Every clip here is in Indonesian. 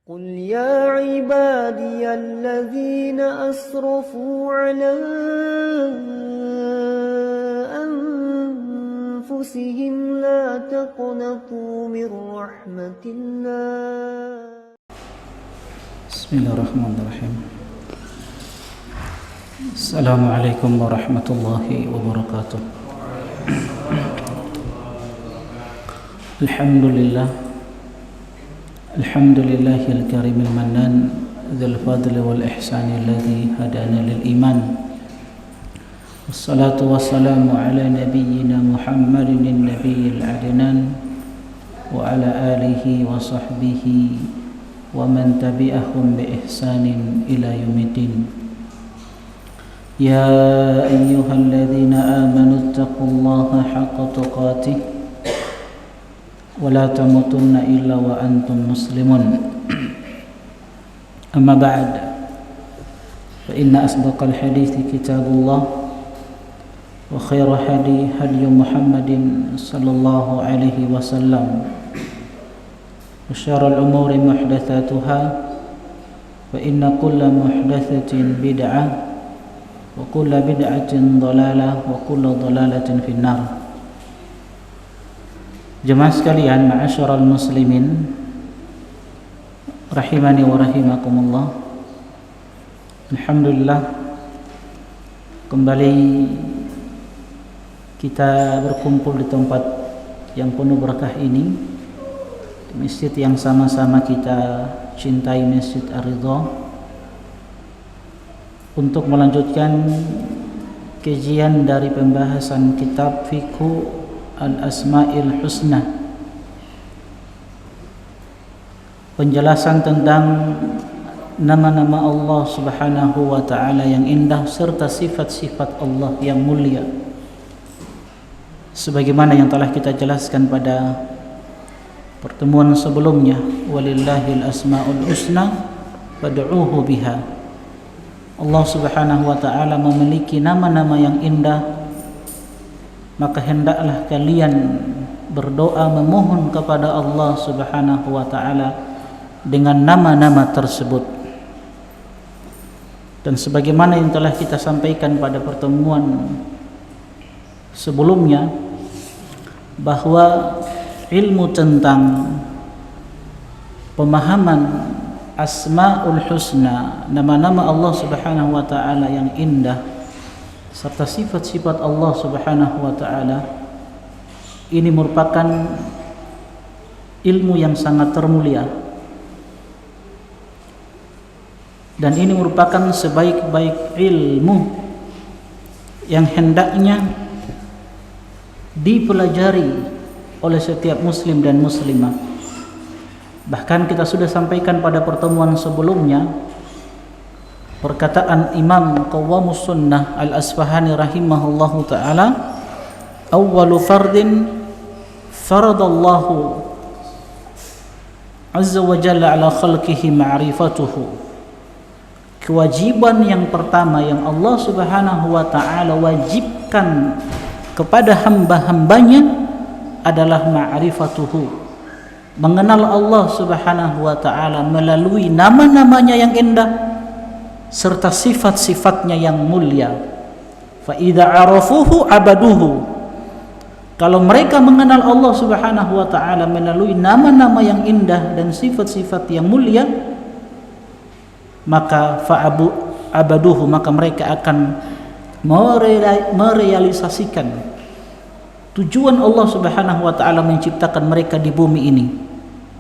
قل يا عبادي الذين أسرفوا على أنفسهم لا تقنطوا من رحمة الله. بسم الله الرحمن الرحيم. السلام عليكم ورحمة الله وبركاته. الحمد لله الكريم المنان ذي الفضل والإحسان الذي هدانا للإيمان، والصلاة والسلام على نبينا محمد النبي العدنان وعلى آله وصحبه ومن تبعهم بإحسان إلى يوم الدين. يا أيها الذين آمنوا اتقوا الله حق تقاته ولا تموتن إلا وأنتم مسلمون. أما بعد، فإن أصدق الحديث كتاب الله، وخير هدي محمد صلى الله عليه وسلم، وشر الأمور محدثاتها، فإن كل محدثة بدعة، وكل بدعة ضلالة، وكل ضلالة في النار. Jemaah sekalian, ma'asyiral muslimin rahimani wa rahimakumullah. Alhamdulillah, kembali kita berkumpul di tempat yang penuh berkah ini, di masjid yang sama-sama kita cintai, Masjid Ar-Ridha, untuk melanjutkan kajian dari pembahasan kitab Fiqh Al-Asma'il Husna, penjelasan tentang nama-nama Allah Subhanahu wa ta'ala yang indah serta sifat-sifat Allah yang mulia, sebagaimana yang telah kita jelaskan pada pertemuan sebelumnya. Walillahil asma'ul husna fad'uuhu biha. Allah Subhanahu wa ta'ala memiliki nama-nama yang indah, maka hendaklah kalian berdoa memohon kepada Allah Subhanahu wa ta'ala dengan nama-nama tersebut. Dan sebagaimana yang telah kita sampaikan pada pertemuan sebelumnya, bahwa ilmu tentang pemahaman Asma'ul Husna, nama-nama Allah Subhanahu wa ta'ala yang indah serta sifat-sifat Allah Subhanahu wa ta'ala, ini merupakan ilmu yang sangat termulia, dan ini merupakan sebaik-baik ilmu yang hendaknya dipelajari oleh setiap muslim dan muslimah. Bahkan kita sudah sampaikan pada pertemuan sebelumnya perkataan Imam Qawwamus Sunnah Al-Asfahani rahimahullahu ta'ala, awwalu fardin faradallahu azza wa jalla ala khalqihi ma'rifatuhu. Kewajiban yang pertama yang Allah Subhanahu wa ta'ala wajibkan kepada hamba-hambanya adalah ma'rifatuhu, mengenal Allah Subhanahu wa ta'ala melalui nama-namanya yang indah serta sifat-sifatnya yang mulia. Fa idza arafuhu abaduhu. Kalau mereka mengenal Allah Subhanahu wa ta'ala melalui nama-nama yang indah dan sifat-sifat yang mulia, maka abaduhu, maka mereka akan merealisasikan tujuan Allah Subhanahu wa ta'ala menciptakan mereka di bumi ini,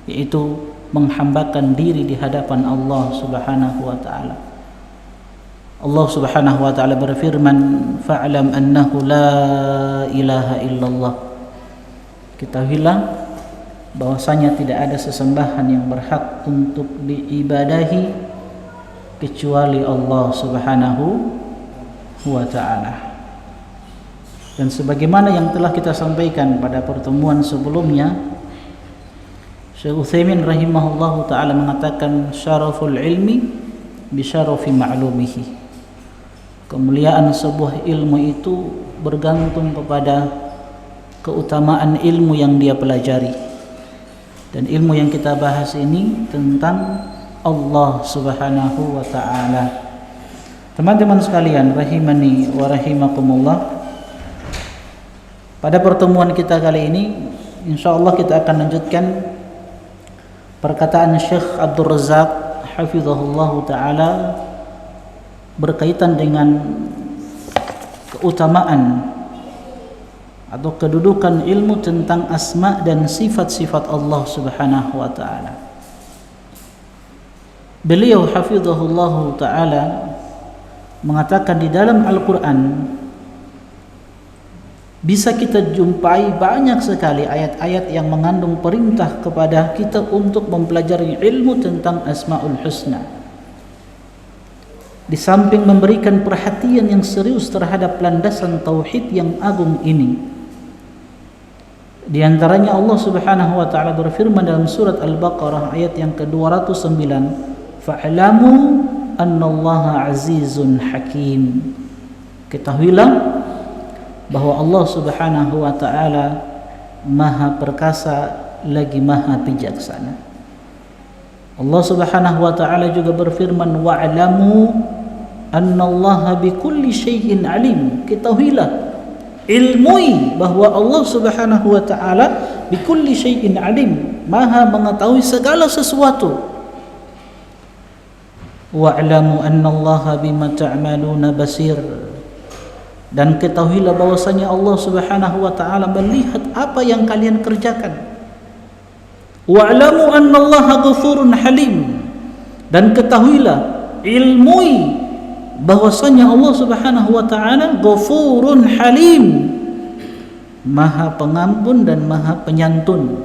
yaitu menghambakan diri di hadapan Allah Subhanahu wa ta'ala. Allah Subhanahu wa ta'ala berfirman, fa'lam annahu la ilaha illallah. Ketahuilah bahwasanya tidak ada sesembahan yang berhak untuk diibadahi kecuali Allah Subhanahu wa ta'ala. Dan sebagaimana yang telah kita sampaikan pada pertemuan sebelumnya, Syekh Utsaimin rahimahullahu ta'ala mengatakan, syaraful ilmi bisyarafi ma'lumihi. Kemuliaan sebuah ilmu itu bergantung kepada keutamaan ilmu yang dia pelajari. Dan ilmu yang kita bahas ini tentang Allah Subhanahu wa ta'ala. Teman-teman sekalian rahimani wa rahimakumullah, pada pertemuan kita kali ini insyaallah kita akan lanjutkan perkataan Syekh Abdul Razak hafizahullah ta'ala berkaitan dengan keutamaan atau kedudukan ilmu tentang asma dan sifat-sifat Allah Subhanahu wa ta'ala. Beliau hafizahullah ta'ala mengatakan di dalam Al-Quran bisa kita jumpai banyak sekali ayat-ayat yang mengandung perintah kepada kita untuk mempelajari ilmu tentang Asmaul Husna. Di samping memberikan perhatian yang serius terhadap landasan tauhid yang agung ini, di antaranya Allah Subhanahu wa ta'ala berfirman dalam surat Al-Baqarah ayat yang ke-209, fa'lamu annallaha azizun hakim. Ketahuilah bahwa Allah Subhanahu wa ta'ala maha perkasa lagi maha bijaksana. Allah Subhanahu wa ta'ala juga berfirman, wa'lamu annallaha bikulli syai'in alim. Ketahuilah, ilmui bahwa Allah Subhanahu wa ta'ala bikulli syai'in alim, maha mengetahui segala sesuatu. Wa'lamu annallaha bima ta'maluna basir. Dan ketahuilah bahwasanya Allah Subhanahu wa ta'ala melihat apa yang kalian kerjakan. Wa'lamu annallaha ghafurun halim. Dan ketahuilah, ilmui bahwasanya Allah Subhanahu wa ta'ala ghafurun halim, maha pengampun dan maha penyantun.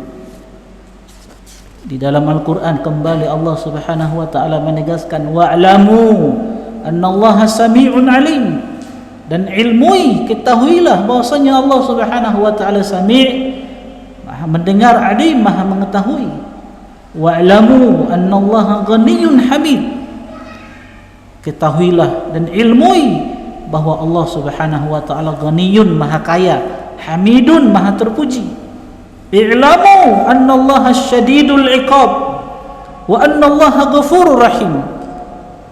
Di dalam Al-Quran kembali Allah Subhanahu wa ta'ala menegaskan, wa'lamu annallaha sami'un alim. Dan ilmui, ketahuilah bahwasanya Allah Subhanahu wa ta'ala sami', maha mendengar, alim, maha mengetahui. Wa'lamu annallaha ghaniyyun hamid. Ketahuilah dan ilmui bahwa Allah Subhanahu wa ta'ala ghaniyyun, maha kaya, hamidun, maha terpuji. I'lamu annallaha syadidul iqab wa annallaha ghafurur rahim.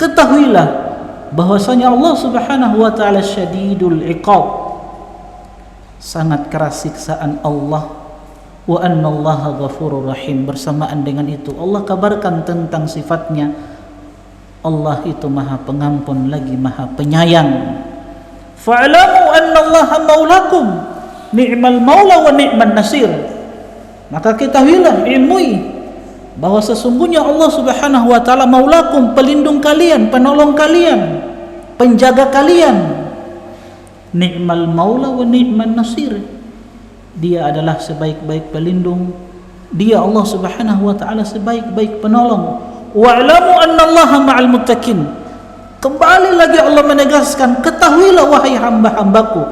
Ketahuilah bahwasanya Allah Subhanahu wa ta'ala syadidul iqab, sangat keras siksaan Allah, wa annallaha ghafurur rahim. Bersamaan dengan itu Allah kabarkan tentang sifatnya, Allah itu maha pengampun lagi maha penyayang. Fa'lamu annallaha maulakum ni'mal maula wa ni'man nasir. Maka ketahuilah, ilmui bahwa sesungguhnya Allah Subhanahu wa ta'ala maulakum, pelindung kalian, penolong kalian, penjaga kalian. Ni'mal maula wa ni'man nasir. Dia adalah sebaik-baik pelindung, dia Allah Subhanahu wa ta'ala sebaik-baik penolong. Wa'lamu annallaha ma'al muttaqin. Kembali lagi Allah menegaskan, ketahuilah wahai hamba-hambaku,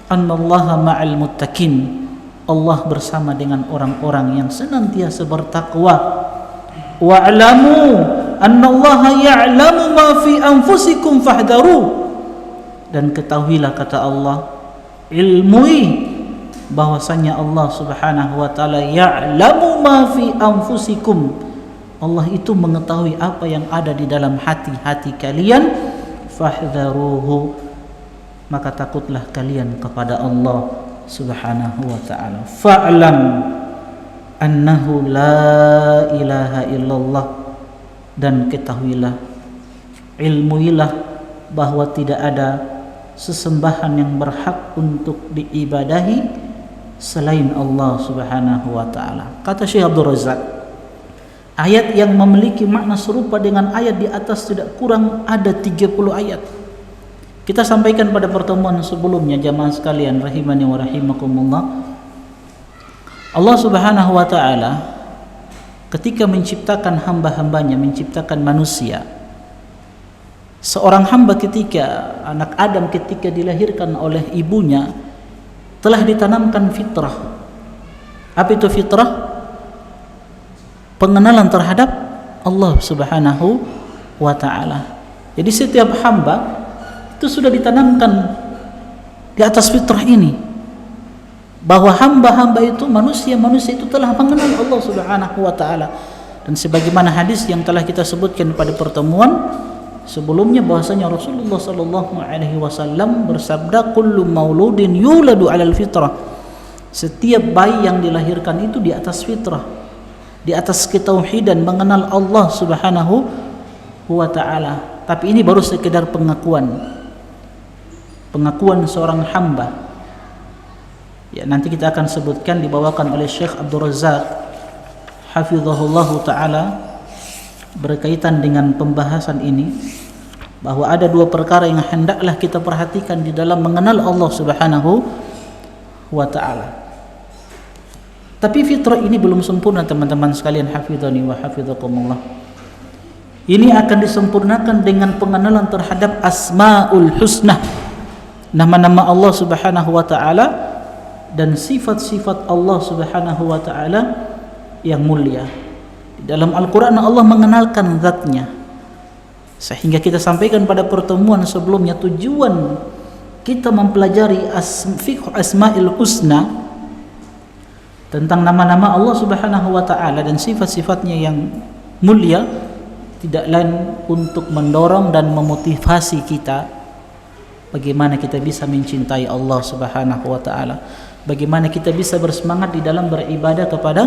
annallaha ma'al muttaqin, Allah bersama dengan orang-orang yang senantiasa bertakwa. Wa'lamu annallaha ya'lamu ma fi anfusikum fahdharu. Dan ketahuilah, kata Allah, ilmui bahwasanya Allah Subhanahu wa ta'ala ya'lamu ma fi anfusikum, Allah itu mengetahui apa yang ada di dalam hati-hati kalian. Fahdharuhu, maka takutlah kalian kepada Allah Subhanahu wa ta'ala. Fa'lam annahu la ilaha illallah. Dan ketahuilah, ilmuilah bahwa tidak ada sesembahan yang berhak untuk diibadahi selain Allah Subhanahu wa ta'ala. Kata Syekh Abdul Razak, ayat yang memiliki makna serupa dengan ayat di atas tidak kurang ada 30 ayat. Kita sampaikan pada pertemuan sebelumnya, jamaah sekalian rahimani wa rahimakumullah, Allah Subhanahu wa ta'ala ketika menciptakan hamba-hambanya, menciptakan manusia, seorang hamba ketika anak Adam ketika dilahirkan oleh ibunya telah ditanamkan fitrah. Apa itu fitrah? Pengenalan terhadap Allah Subhanahu wa ta'ala. Jadi setiap hamba itu sudah ditanamkan di atas fitrah ini, bahwa hamba-hamba itu, manusia-manusia itu telah mengenal Allah Subhanahu wa ta'ala. Dan sebagaimana hadis yang telah kita sebutkan pada pertemuan sebelumnya, bahwasanya Rasulullah sallallahu alaihi wasallam bersabda, kullu mauludin yuladu 'alal fitrah. Setiap bayi yang dilahirkan itu di atas fitrah, di atas ketauhidan, mengenal Allah Subhanahu wa taala. Tapi ini baru sekedar pengakuan seorang hamba. Ya, nanti kita akan sebutkan, dibawakan oleh Syekh Abdul Razak hafizahullahu taala berkaitan dengan pembahasan ini, bahwa ada dua perkara yang hendaklah kita perhatikan di dalam mengenal Allah Subhanahu wa taala. Tapi fitrah ini belum sempurna teman-teman sekalian, hafizani wa hafizakumullah. Ini akan disempurnakan dengan pengenalan terhadap Asmaul Husna, nama-nama Allah Subhanahu wa taala dan sifat-sifat Allah Subhanahu wa taala yang mulia. Di dalam Al-Qur'an Allah mengenalkan zatnya. Sehingga kita sampaikan pada pertemuan sebelumnya, tujuan kita mempelajari fiqh Asmaul Husna tentang nama-nama Allah Subhanahu wa taala dan sifat-sifatnya yang mulia tidak lain untuk mendorong dan memotivasi kita bagaimana kita bisa mencintai Allah Subhanahu wa taala, bagaimana kita bisa bersemangat di dalam beribadah kepada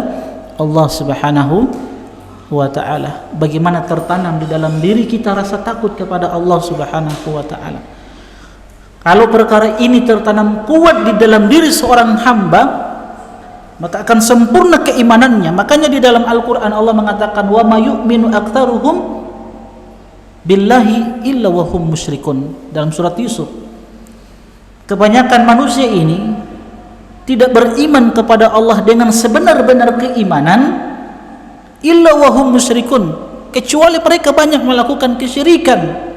Allah Subhanahu wa taala, bagaimana tertanam di dalam diri kita rasa takut kepada Allah Subhanahu wa taala. Kalau perkara ini tertanam kuat di dalam diri seorang hamba, maka akan sempurna keimanannya. Makanya di dalam Al-Qur'an Allah mengatakan, wa may yu'minu aktsaruhum billahi illa wa hum musyrikun, dalam surat Yusuf. Kebanyakan manusia ini tidak beriman kepada Allah dengan sebenar-benar keimanan, illa wa hum musyrikun, kecuali mereka banyak melakukan kesyirikan.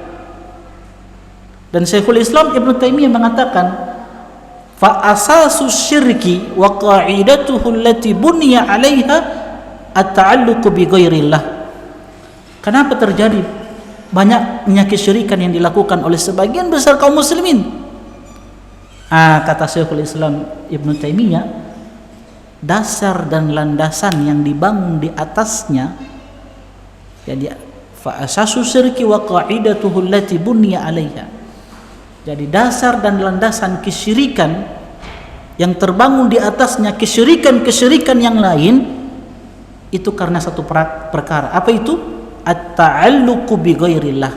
Dan Syekhul Islam Ibnu Taimiyah mengatakan, fa asasu syirki wa qa'idatuhu allati buniya 'alaiha at-ta'alluqu bi ghairillah. Kenapa terjadi banyaknya kesyirikan yang dilakukan oleh sebagian besar kaum muslimin? Kata Syekhul Islam Ibnu Taimiyah, dasar dan landasan yang dibangun di atasnya, jadi fa asasu syirki wa qa'idatuhu allati buniya 'alaiha. Jadi dasar dan landasan kesyirikan yang terbangun di atasnya kesyirikan-kesyirikan yang lain itu karena satu perkara. Apa itu? At-ta'alluqu bi ghairillah.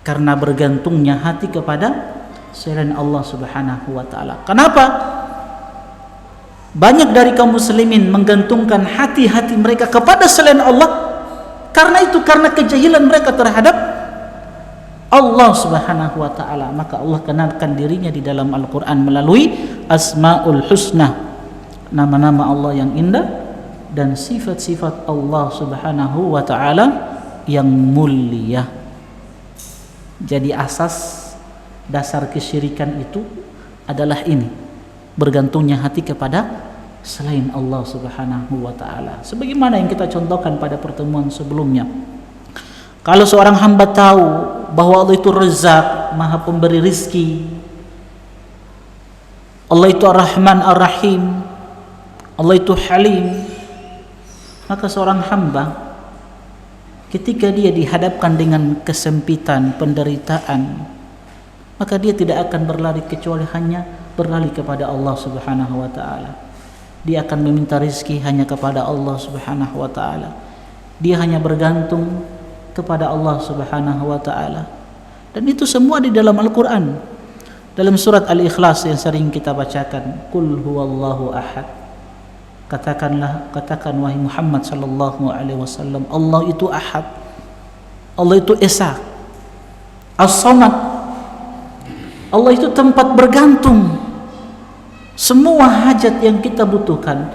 Karena bergantungnya hati kepada selain Allah Subhanahu wa taala. Kenapa? Banyak dari kaum muslimin menggantungkan hati-hati mereka kepada selain Allah karena kejahilan mereka terhadap Allah Subhanahu wa taala. Maka Allah kenalkan dirinya di dalam Al-Qur'an melalui Asmaul Husna, nama-nama Allah yang indah dan sifat-sifat Allah Subhanahu wa taala yang mulia. Jadi asas dasar kesyirikan itu adalah ini, bergantungnya hati kepada selain Allah Subhanahu wa taala. Sebagaimana yang kita contohkan pada pertemuan sebelumnya. Kalau seorang hamba tahu bahwa Allah itu Razzaq, Maha Pemberi rizki, Allah itu Ar-Rahman Ar-Rahim, Allah itu Halim, maka seorang hamba ketika dia dihadapkan dengan kesempitan, penderitaan, maka dia tidak akan berlari kecuali hanya berlari kepada Allah Subhanahu wa taala. Dia akan meminta rizki hanya kepada Allah Subhanahu wa taala. Dia hanya bergantung kepada Allah Subhanahu wa taala. Dan itu semua di dalam Al-Qur'an. Dalam surat Al-Ikhlas yang sering kita bacakan, Qul huwallahu ahad. Katakan wahai Muhammad sallallahu alaihi wasallam, Allah itu ahad. Allah itu esa. As-Samad. Allah itu tempat bergantung. Semua hajat yang kita butuhkan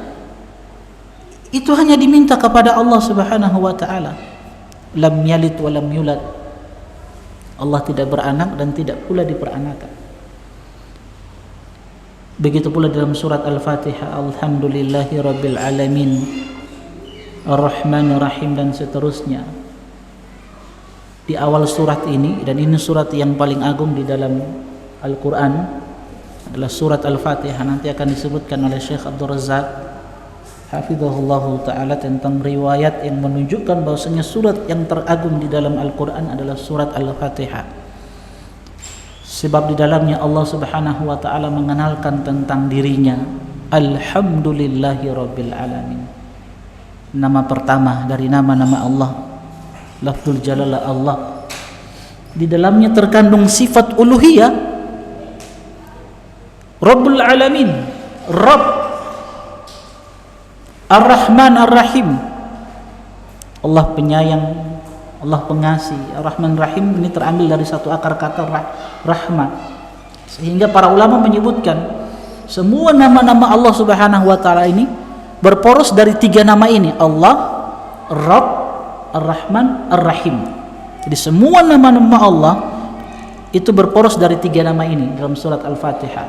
itu hanya diminta kepada Allah Subhanahu wa taala. Lam yalid wa lam yulad. Allah tidak beranak dan tidak pula diperanakan. Begitu pula dalam surat Al-Fatihah, Alhamdulillahi Rabbil Alamin, Ar-Rahmanir Rahim dan seterusnya. Di awal surat ini, dan ini surat yang paling agung di dalam Al-Quran, adalah surat Al-Fatihah. Nanti akan disebutkan oleh Syekh Abdul Razak hafizahullahu ta'ala tentang riwayat yang menunjukkan bahwasanya surat yang teragung di dalam Al-Quran adalah surat Al-Fatihah. Sebab di dalamnya Allah subhanahu wa ta'ala mengenalkan tentang dirinya, Alhamdulillahi Rabbil Alamin. Nama pertama dari nama-nama Allah, lafzul jalalah Allah. Di dalamnya terkandung sifat uluhiyah, Rabbul Alamin, Rabb, Ar-Rahman Ar-Rahim, Allah penyayang, Allah pengasih. Ar-Rahman Ar-Rahim ini terambil dari satu akar kata rahmat. Sehingga para ulama menyebutkan semua nama-nama Allah subhanahu wa ta'ala ini berporos dari tiga nama ini, Allah, Rabb, Ar-Rahman, Ar-Rahim. Jadi semua nama-nama Allah itu berporos dari tiga nama ini dalam surat Al-Fatihah.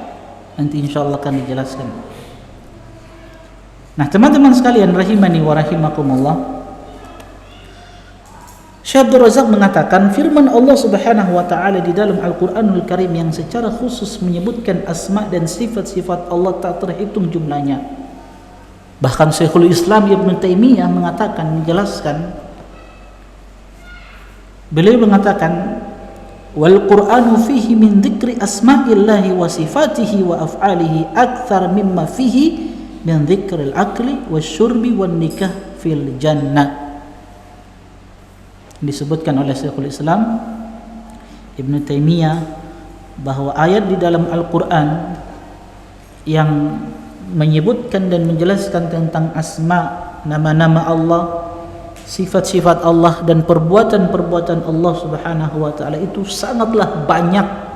Nanti insyaallah akan dijelaskan. Nah, teman-teman sekalian rahimani wa rahimakumullah, Syekh Abdul Razak mengatakan firman Allah subhanahu wa ta'ala di dalam Al-Quranul Karim yang secara khusus menyebutkan asma dan sifat-sifat Allah tak terhitung jumlahnya. Bahkan Syekhul Islam Ibn Taimiyah mengatakan, menjelaskan, beliau mengatakan, wal Qur'anu fihi min dzikri asma'illahi wa sifatihi wa af'alihi akthar mimma fihi min dzikril akli wasyurbi wan nikah fil jannah. Disebutkan oleh Syekhul Islam Ibn Taimiyah bahwa ayat di dalam Al-Quran yang menyebutkan dan menjelaskan tentang asma, nama-nama Allah, sifat-sifat Allah dan perbuatan-perbuatan Allah subhanahu wa ta'ala itu sangatlah banyak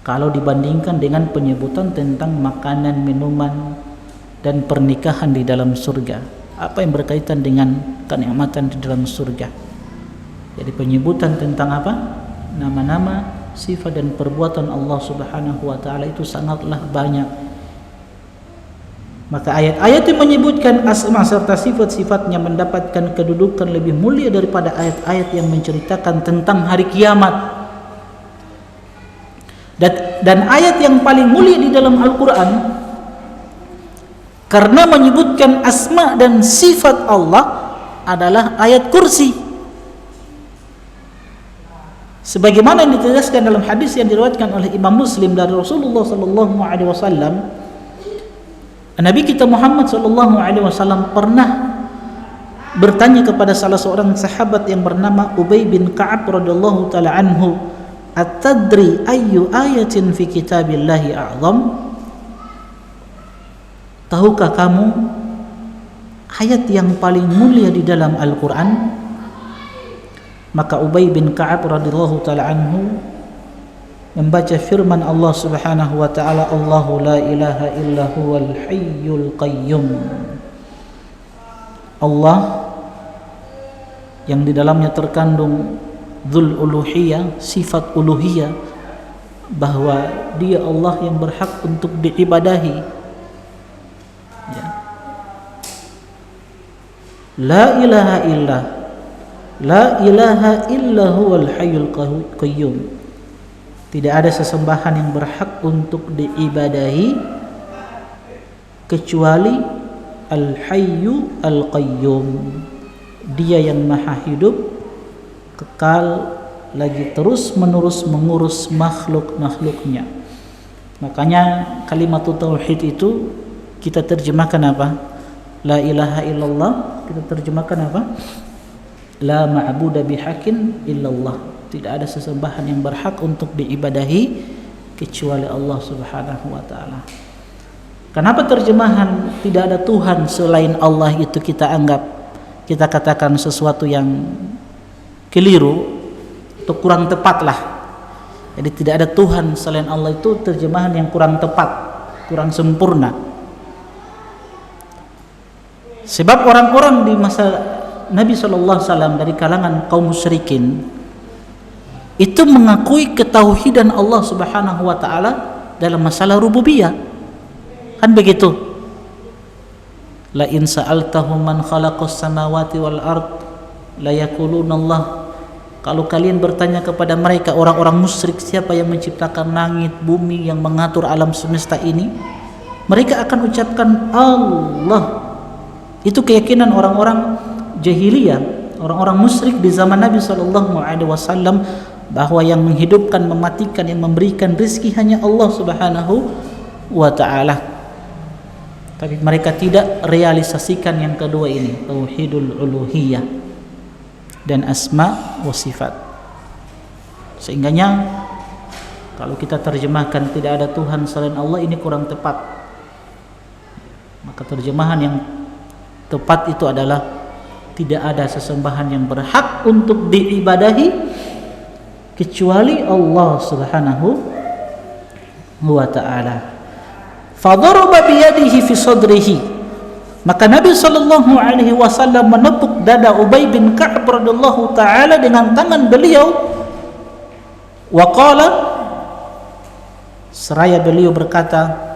kalau dibandingkan dengan penyebutan tentang makanan, minuman dan pernikahan di dalam surga. Apa yang berkaitan dengan kenikmatan di dalam surga. Jadi penyebutan tentang apa? Nama-nama, sifat dan perbuatan Allah subhanahu wa ta'ala itu sangatlah banyak. Maka ayat-ayat yang menyebutkan asma serta sifat-sifatnya mendapatkan kedudukan lebih mulia daripada ayat-ayat yang menceritakan tentang hari kiamat. Dan ayat yang paling mulia di dalam Al-Quran karena menyebutkan asma dan sifat Allah adalah ayat kursi. Sebagaimana yang ditegaskan dalam hadis yang diriwayatkan oleh Imam Muslim dari Rasulullah sallallahu alaihi wasallam, Nabi kita Muhammad sallallahu alaihi wasallam pernah bertanya kepada salah seorang sahabat yang bernama Ubay bin Ka'ab radhiyallahu taala anhu, "At-tadri ayyu ayatin fi kitabillahi a'zam?" Tahukah kamu ayat yang paling mulia di dalam Al-Quran? Maka Ubay bin Ka'ab radhiyallahu taala anhu membaca firman Allah subhanahu wa ta'ala, Allahu la ilaha illa huwal hayyul qayyum. Allah yang di dalamnya terkandung dzul uluhiyah, sifat uluhiyah, bahwa dia Allah yang berhak untuk diibadahi, ya. La ilaha illa huwal hayyul qayyum. Tidak ada sesembahan yang berhak untuk diibadahi kecuali Al-Hayyu Al-Qayyum. Dia yang maha hidup, kekal, lagi terus menerus mengurus makhluk-makhluknya. Makanya kalimat tauhid itu kita terjemahkan apa? La ilaha illallah, kita terjemahkan apa? La ma'budu bihaqqin illallah. Tidak ada sesembahan yang berhak untuk diibadahi kecuali Allah subhanahu wa ta'ala. Kenapa terjemahan tidak ada Tuhan selain Allah itu kita anggap, kita katakan sesuatu yang keliru atau kurang tepat lah. Jadi tidak ada Tuhan selain Allah itu terjemahan yang kurang tepat, kurang sempurna. Sebab orang-orang di masa Nabi SAW dari kalangan kaum musyrikin itu mengakui ketauhidan Allah subhanahu wa ta'ala dalam masalah rububiyah. Kan begitu? La in sa'altahum man khalaqas samawati wal ard la yaquluna Allah. Kalau kalian bertanya kepada mereka orang-orang musyrik siapa yang menciptakan langit, bumi, yang mengatur alam semesta ini, mereka akan ucapkan Allah. Itu keyakinan orang-orang jahiliyah, orang-orang musyrik di zaman Nabi SAW, bahwa yang menghidupkan, mematikan, yang memberikan rezeki hanya Allah Subhanahu wa ta'ala. Tapi mereka tidak realisasikan yang kedua ini, tauhidul uluhiyah dan asma wa sifat. Sehingganya kalau kita terjemahkan tidak ada Tuhan selain Allah, ini kurang tepat. Maka terjemahan yang tepat itu adalah tidak ada sesembahan yang berhak untuk diibadahi kecuali Allah Subhanahu wa ta'ala. Fadaraba biyadihi fi sadrihi, maka Nabi SAW menepuk dada Ubay bin Ka'ab radhiyallahu ta'ala dengan tangan beliau. Wa qala, seraya beliau berkata,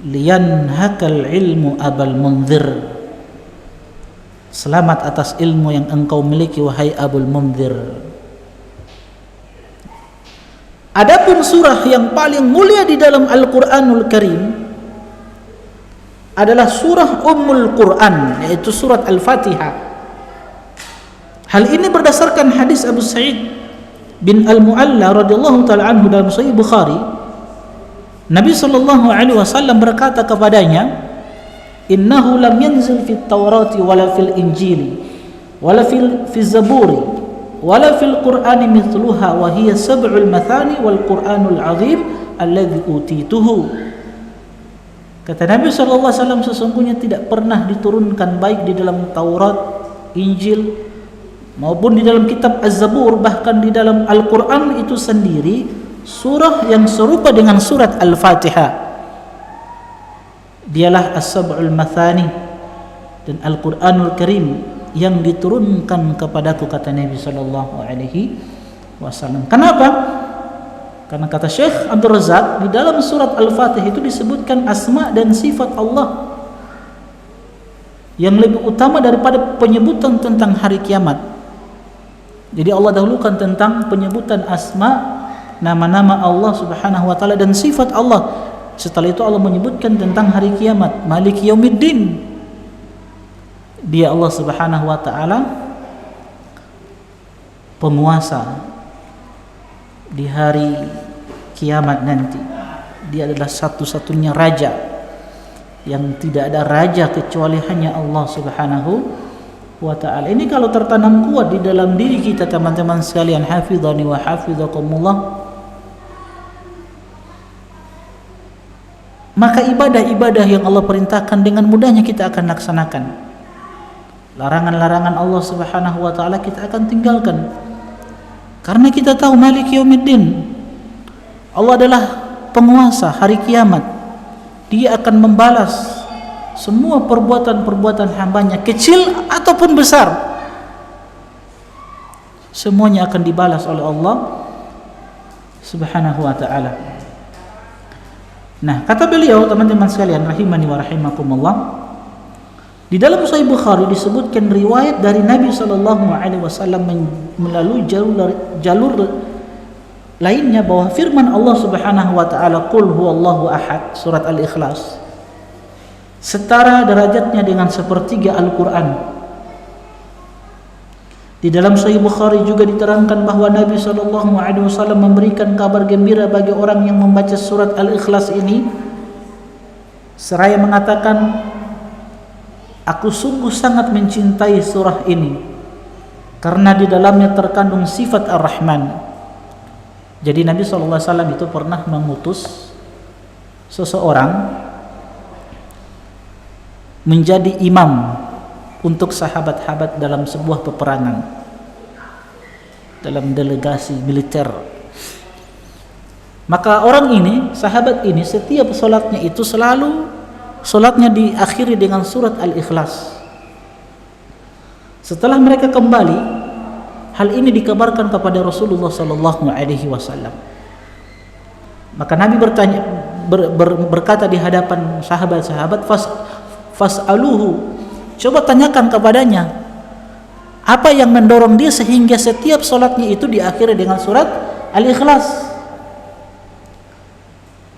liyanhakal ilmu abal munzir, selamat atas ilmu yang engkau miliki wahai Abul Munzir. Adapun surah yang paling mulia di dalam Al-Qur'anul Karim adalah surah Ummul Quran, yaitu surat Al-Fatihah. Hal ini berdasarkan hadis Abu Sa'id bin Al-Mu'alla radhiyallahu ta'ala anhu dalam Sahih Bukhari. Nabi SAW berkata kepadanya, innahu lam yanzil fit Taurati wala fil Injili wala fil Zaburi wala fil Qur'ani mithluha wa hiya sab'ul mathani wal Qur'anul azim alladhi utituhu. Kata Nabi SAW, sesungguhnya tidak pernah diturunkan baik di dalam Taurat, Injil maupun di dalam kitab Az-Zabur, bahkan di dalam Al-Quran itu sendiri, surah yang serupa dengan surat Al-Fatihah. Dialah As-Sab'ul Mathani dan Al-Quranul Karim yang diturunkan kepadaku, kata Nabi SAW. Kenapa? Karena kata Syekh Abdul Razak, di dalam surat Al-Fatihah itu disebutkan asma dan sifat Allah yang lebih utama daripada penyebutan tentang hari kiamat. Jadi Allah dahulukan tentang penyebutan asma, nama-nama Allah Subhanahu wa ta'ala dan sifat Allah. Setelah itu Allah menyebutkan tentang hari kiamat, Maliki Yaumiddin. Dia Allah Subhanahu wa ta'ala penguasa di hari kiamat nanti. Dia adalah satu-satunya raja, yang tidak ada raja kecuali hanya Allah Subhanahu wa ta'ala. Ini kalau tertanam kuat di dalam diri kita, teman-teman sekalian, hafizani wa hafizakumullah, maka ibadah-ibadah yang Allah perintahkan dengan mudahnya kita akan laksanakan. Larangan-larangan Allah Subhanahu wa ta'ala kita akan tinggalkan, karena kita tahu Maliki Yaumiddin, Allah adalah penguasa hari kiamat. Dia akan membalas semua perbuatan-perbuatan hambanya, kecil ataupun besar. Semuanya akan dibalas oleh Allah Subhanahu wa ta'ala. Nah, kata beliau, teman-teman sekalian rahimani wa rahimakumullah, di dalam Sahih Bukhari disebutkan riwayat dari Nabi SAW melalui jalur lainnya, bahwa firman Allah Subhanahu wa ta'ala, qul huwallahu ahad, surat Al-Ikhlas, setara derajatnya dengan sepertiga Al-Quran. Di dalam Sahih Bukhari juga diterangkan bahwa Nabi SAW memberikan kabar gembira bagi orang yang membaca surat Al-Ikhlas ini, seraya mengatakan, aku sungguh sangat mencintai surah ini karena di dalamnya terkandung sifat Ar-Rahman. Jadi Nabi SAW itu pernah mengutus seseorang menjadi imam untuk sahabat-sahabat dalam sebuah peperangan, dalam delegasi militer. Maka orang ini, sahabat ini, setiap solatnya itu selalu solatnya diakhiri dengan surat Al-Ikhlas. Setelah mereka kembali, hal ini dikabarkan kepada Rasulullah SAW. Maka Nabi berkata di hadapan sahabat-sahabat, fas'aluhu, coba tanyakan kepadanya, apa yang mendorong dia sehingga setiap solatnya itu diakhiri dengan surat Al-Ikhlas.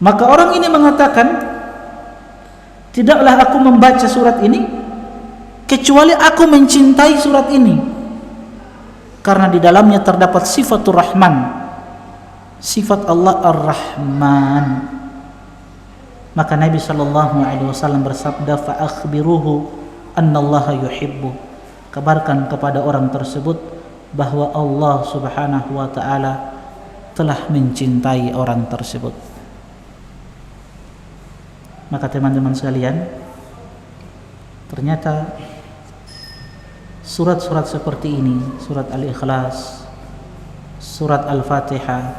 Maka orang ini mengatakan, tidaklah aku membaca surat ini kecuali aku mencintai surat ini, karena di dalamnya terdapat sifatur Rahman, sifat Allah Ar-Rahman. Maka Nabi SAW bersabda, fa akhbiruhu annallaha yuhibbu, kabarkan kepada orang tersebut bahwa Allah Subhanahu wa taala telah mencintai orang tersebut. Maka teman-teman sekalian, ternyata surat-surat seperti ini, surat Al-Ikhlas, surat Al-Fatihah,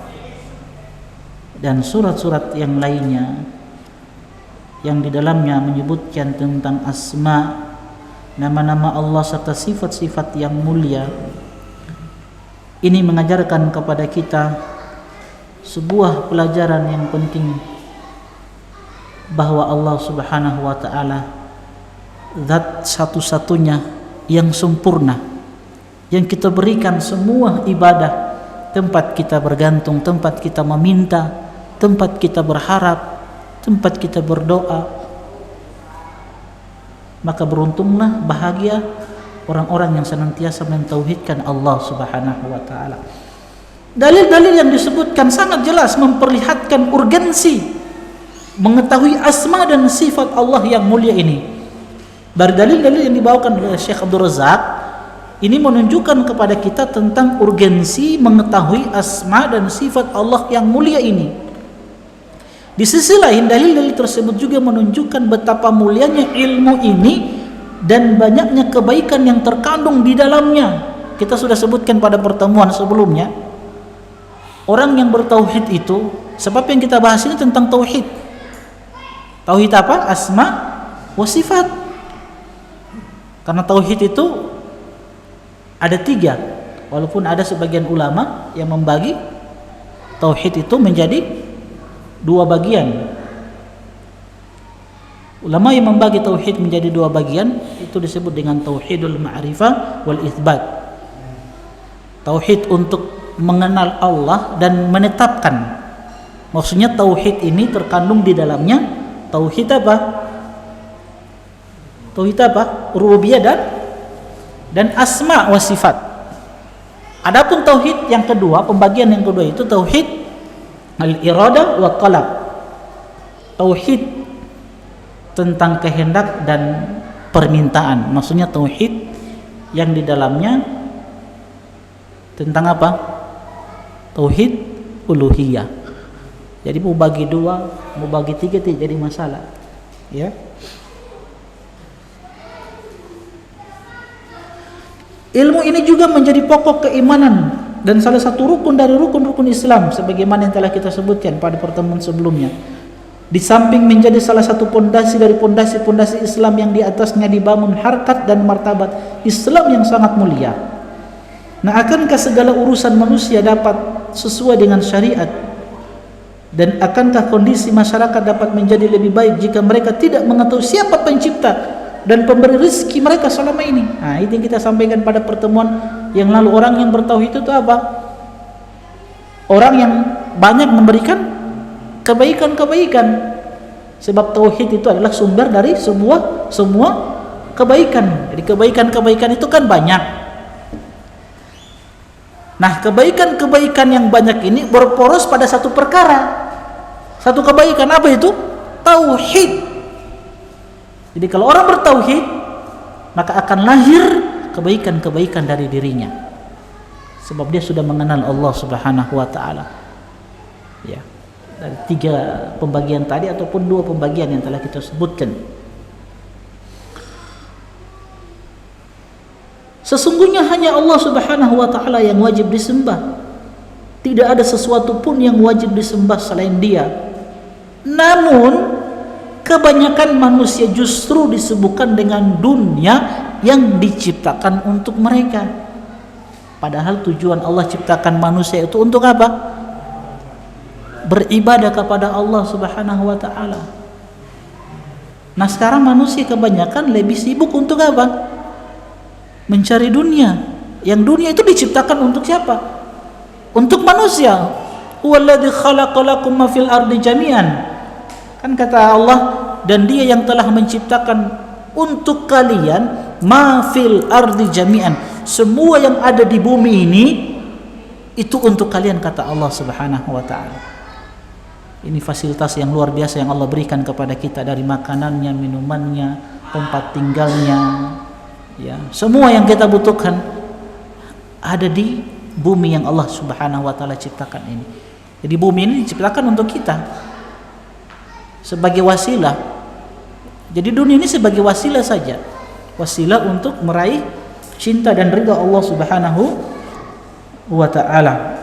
dan surat-surat yang lainnya yang di dalamnya menyebutkan tentang asma, nama-nama Allah serta sifat-sifat yang mulia, ini mengajarkan kepada kita sebuah pelajaran yang penting, bahwa Allah Subhanahu wa taala zat satu-satunya yang sempurna, yang kita berikan semua ibadah, tempat kita bergantung, tempat kita meminta, tempat kita berharap, tempat kita berdoa. Maka beruntunglah, bahagia orang-orang yang senantiasa mentauhidkan Allah Subhanahu wa taala. Dalil-dalil yang disebutkan sangat jelas memperlihatkan urgensi mengetahui asma dan sifat Allah yang mulia ini. Dari dalil-dalil yang dibawakan oleh Syekh Abdul Razak ini menunjukkan kepada kita tentang urgensi mengetahui asma dan sifat Allah yang mulia ini. Di sisi lain, dalil-dalil tersebut juga menunjukkan betapa mulianya ilmu ini dan banyaknya kebaikan yang terkandung di dalamnya. Kita sudah sebutkan pada pertemuan sebelumnya, orang yang bertauhid itu, sebab yang kita bahas ini tentang tauhid. Tauhid apa? Asma wa sifat. Karena tauhid itu ada 3, walaupun ada sebagian ulama yang membagi tauhid itu menjadi 2 bagian. Ulama yang membagi tauhid menjadi 2 bagian itu disebut dengan tauhidul ma'rifah wal itsbat. Tauhid untuk mengenal Allah dan menetapkan. Maksudnya tauhid ini terkandung di dalamnya tauhid apa? Tauhid apa? Rububiyah dan asma wa sifat. Adapun tauhid yang kedua, pembagian yang kedua itu tauhid al-iradah wa talab. Tauhid tentang kehendak dan permintaan. Maksudnya tauhid yang di dalamnya tentang apa? Tauhid uluhiyah. Jadi mau bagi 2, mau bagi 3 tidak jadi masalah. Ya. Ilmu ini juga menjadi pokok keimanan dan salah satu rukun dari rukun-rukun Islam sebagaimana yang telah kita sebutkan pada pertemuan sebelumnya. Di samping menjadi salah satu pondasi dari pondasi-pondasi Islam yang di atasnya dibangun harkat dan martabat Islam yang sangat mulia. Nah, akankah segala urusan manusia dapat sesuai dengan syariat? Dan akankah kondisi masyarakat dapat menjadi lebih baik jika mereka tidak mengetahui siapa pencipta dan pemberi rezeki mereka selama ini? Nah, itu yang kita sampaikan pada pertemuan yang lalu. Orang yang bertauhid itu apa? Orang yang banyak memberikan kebaikan-kebaikan. Sebab tauhid itu adalah sumber dari semua kebaikan. Jadi kebaikan-kebaikan itu kan banyak. Nah, kebaikan-kebaikan yang banyak ini berporos pada satu perkara. Satu kebaikan, apa itu? Tauhid. Jadi kalau orang bertauhid, maka akan lahir kebaikan-kebaikan dari dirinya. Sebab dia sudah mengenal Allah Subhanahu wa taala. Ya. Dari 3 pembagian tadi ataupun 2 pembagian yang telah kita sebutkan. Sesungguhnya hanya Allah Subhanahu wa taala yang wajib disembah. Tidak ada sesuatu pun yang wajib disembah selain Dia. Namun kebanyakan manusia justru disibukkan dengan dunia yang diciptakan untuk mereka. Padahal tujuan Allah ciptakan manusia itu untuk apa? Beribadah kepada Allah Subhanahu wa taala. Nah, sekarang manusia kebanyakan lebih sibuk untuk apa? Mencari dunia. Yang dunia itu diciptakan untuk siapa? Untuk manusia. Huwallazi khalaqalakum ma fil ardi jami'an. Kan kata Allah, dan dia yang telah menciptakan untuk kalian ma fil ardi jami'an, semua yang ada di bumi ini itu untuk kalian, kata Allah Subhanahu wa taala. Ini fasilitas yang luar biasa yang Allah berikan kepada kita, dari makanannya, minumannya, tempat tinggalnya, ya, semua yang kita butuhkan ada di bumi yang Allah Subhanahu wa taala ciptakan ini. Jadi bumi ini diciptakan untuk kita sebagai wasilah. Jadi dunia ini sebagai wasilah saja, wasilah untuk meraih cinta dan ridha Allah Subhanahu wa taala,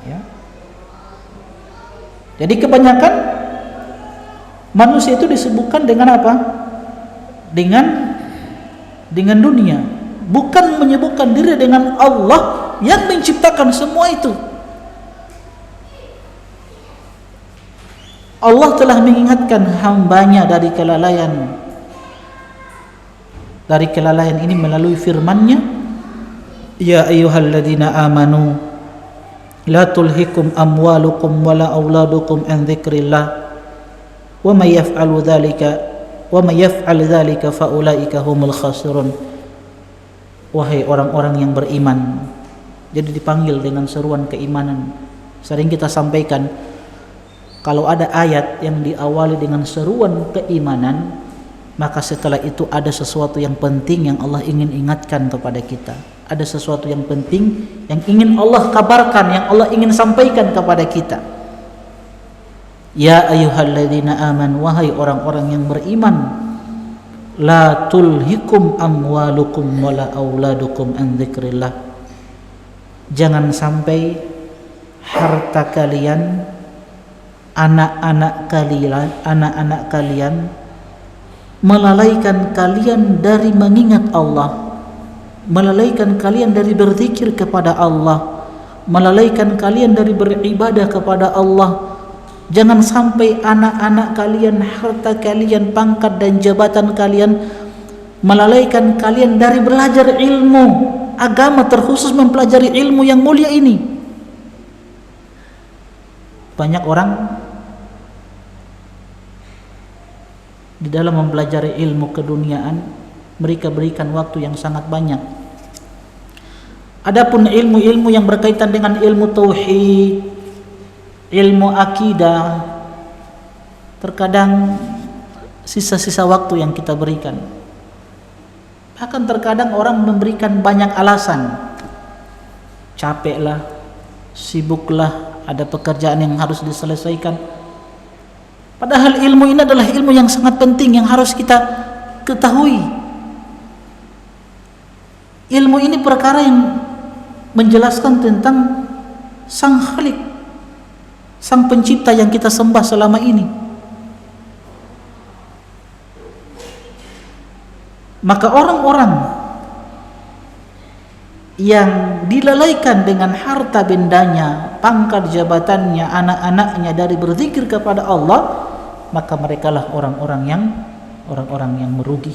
ya. Jadi kebanyakan manusia itu disibukkan dengan apa? Dengan dunia, bukan menyibukkan diri dengan Allah yang menciptakan semua itu. Allah telah mengingatkan hambanya dari kelalaian. Dari kelalaian ini melalui firman-Nya, ya ayyuhalladzina amanu la tulhikum amwalukum wala auladukum an dzikrillah wa may yaf'al dzalika fa ulaika humul khasirun. Wahai orang-orang yang beriman. Jadi dipanggil dengan seruan keimanan. Sering kita sampaikan, kalau ada ayat yang diawali dengan seruan keimanan, maka setelah itu ada sesuatu yang penting yang Allah ingin ingatkan kepada kita. Ada sesuatu yang penting yang ingin Allah kabarkan, yang Allah ingin sampaikan kepada kita. Ya ayyuhalladzina amanu, wahai orang-orang yang beriman, la tulhikum amwalukum wala auladukum an dzikrillah. Jangan sampai harta kalian, anak-anak kalian melalaikan kalian dari mengingat Allah, melalaikan kalian dari berzikir kepada Allah, melalaikan kalian dari beribadah kepada Allah. Jangan sampai anak-anak kalian, harta kalian, pangkat dan jabatan kalian melalaikan kalian dari belajar ilmu agama, terkhusus mempelajari ilmu yang mulia ini. Banyak orang di dalam mempelajari ilmu keduniaan, mereka berikan waktu yang sangat banyak. Adapun ilmu-ilmu yang berkaitan dengan ilmu tauhid, ilmu akidah, terkadang sisa-sisa waktu yang kita berikan. Bahkan terkadang orang memberikan banyak alasan. Capeklah, sibuklah, ada pekerjaan yang harus diselesaikan. Padahal ilmu ini adalah ilmu yang sangat penting yang harus kita ketahui. Ilmu ini perkara yang menjelaskan tentang Sang Khalik, Sang Pencipta yang kita sembah selama ini. Maka orang-orang yang dilalaikan dengan harta bendanya, pangkat jabatannya, anak-anaknya dari berzikir kepada Allah, maka merekalah orang-orang yang merugi,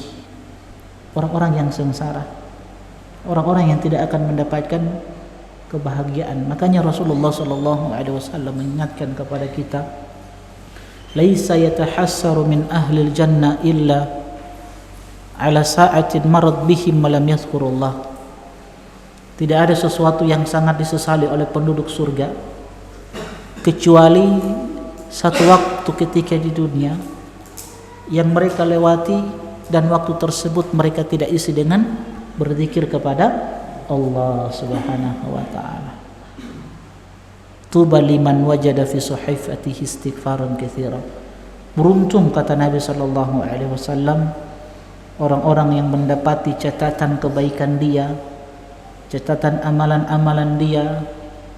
orang-orang yang sengsara, orang-orang yang tidak akan mendapatkan kebahagiaan. Makanya Rasulullah sallallahu alaihi wasallam mengingatkan kepada kita, laisa yatahassaru min ahlil jannah illa ala sa'atin marad bihim wa lam yadhkurullah. Tidak ada sesuatu yang sangat disesali oleh penduduk surga kecuali satu waktu ketika di dunia yang mereka lewati, dan waktu tersebut mereka tidak isi dengan berzikir kepada Allah Subhanahu wa taala. Tuba liman wajada fi suhaifatihi istighfaran katsiran. Beruntung, kata Nabi sallallahu alaihi wasallam, orang-orang yang mendapati catatan kebaikan dia, catatan amalan-amalan dia,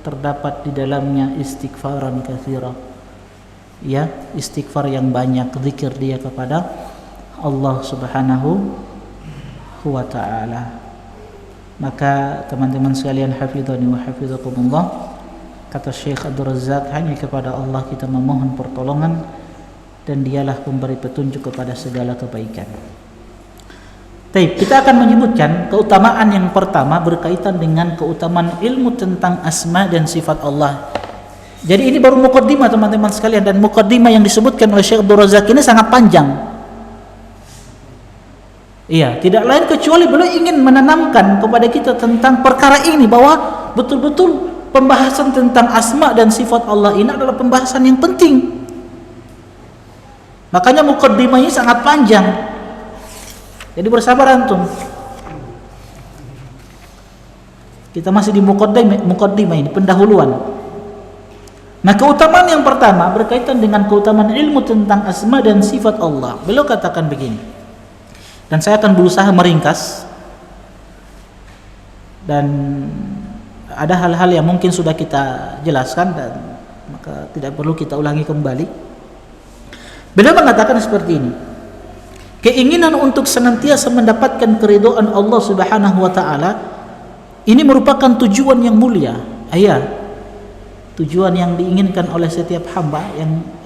terdapat di dalamnya istighfaran katsira. Ya, istighfar yang banyak, zikir dia kepada Allah Subhanahu wa taala. Maka teman-teman sekalian, hafizani wa hafizakumullah, kata Syekh Abdul Razak, hanya kepada Allah kita memohon pertolongan, dan dialah pemberi petunjuk kepada segala kebaikan. Baik, kita akan menyebutkan keutamaan yang pertama berkaitan dengan keutamaan ilmu tentang asma dan sifat Allah. Jadi ini baru muqaddimah teman-teman sekalian, dan muqaddimah yang disebutkan oleh Syekh Abdul Razak ini sangat panjang. Iya, tidak lain kecuali beliau ingin menanamkan kepada kita tentang perkara ini, bahwa betul-betul pembahasan tentang asma dan sifat Allah ini adalah pembahasan yang penting. Makanya muqaddimah ini sangat panjang. Jadi bersabar antum. Kita masih di muqaddimah ini, pendahuluan. Nah, keutamaan yang pertama berkaitan dengan keutamaan ilmu tentang asma dan sifat Allah. Beliau katakan begini, dan saya akan berusaha meringkas, dan ada hal-hal yang mungkin sudah kita jelaskan dan maka tidak perlu kita ulangi kembali. Beliau mengatakan seperti ini, keinginan untuk senantiasa mendapatkan keridhaan Allah Subhanahu wa taala ini merupakan tujuan yang mulia. Tujuan yang diinginkan oleh setiap hamba,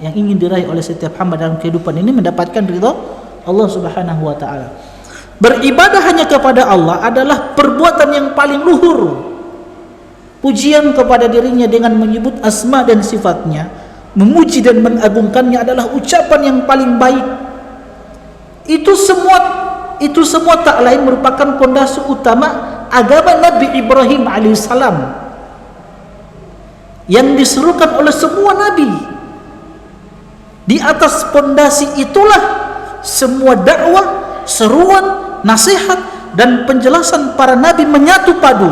yang ingin diraih oleh setiap hamba dalam kehidupan ini, mendapatkan ridha Allah Subhanahu wa taala. Beribadah hanya kepada Allah adalah perbuatan yang paling luhur. Pujian kepada dirinya dengan menyebut asma dan sifatnya, memuji dan mengagungkannya adalah ucapan yang paling baik. Itu semua tak lain merupakan pondasi utama agama Nabi Ibrahim alaihissalam yang diserukan oleh semua nabi. Di atas pondasi itulah semua dakwah, seruan, nasihat dan penjelasan para nabi menyatu padu,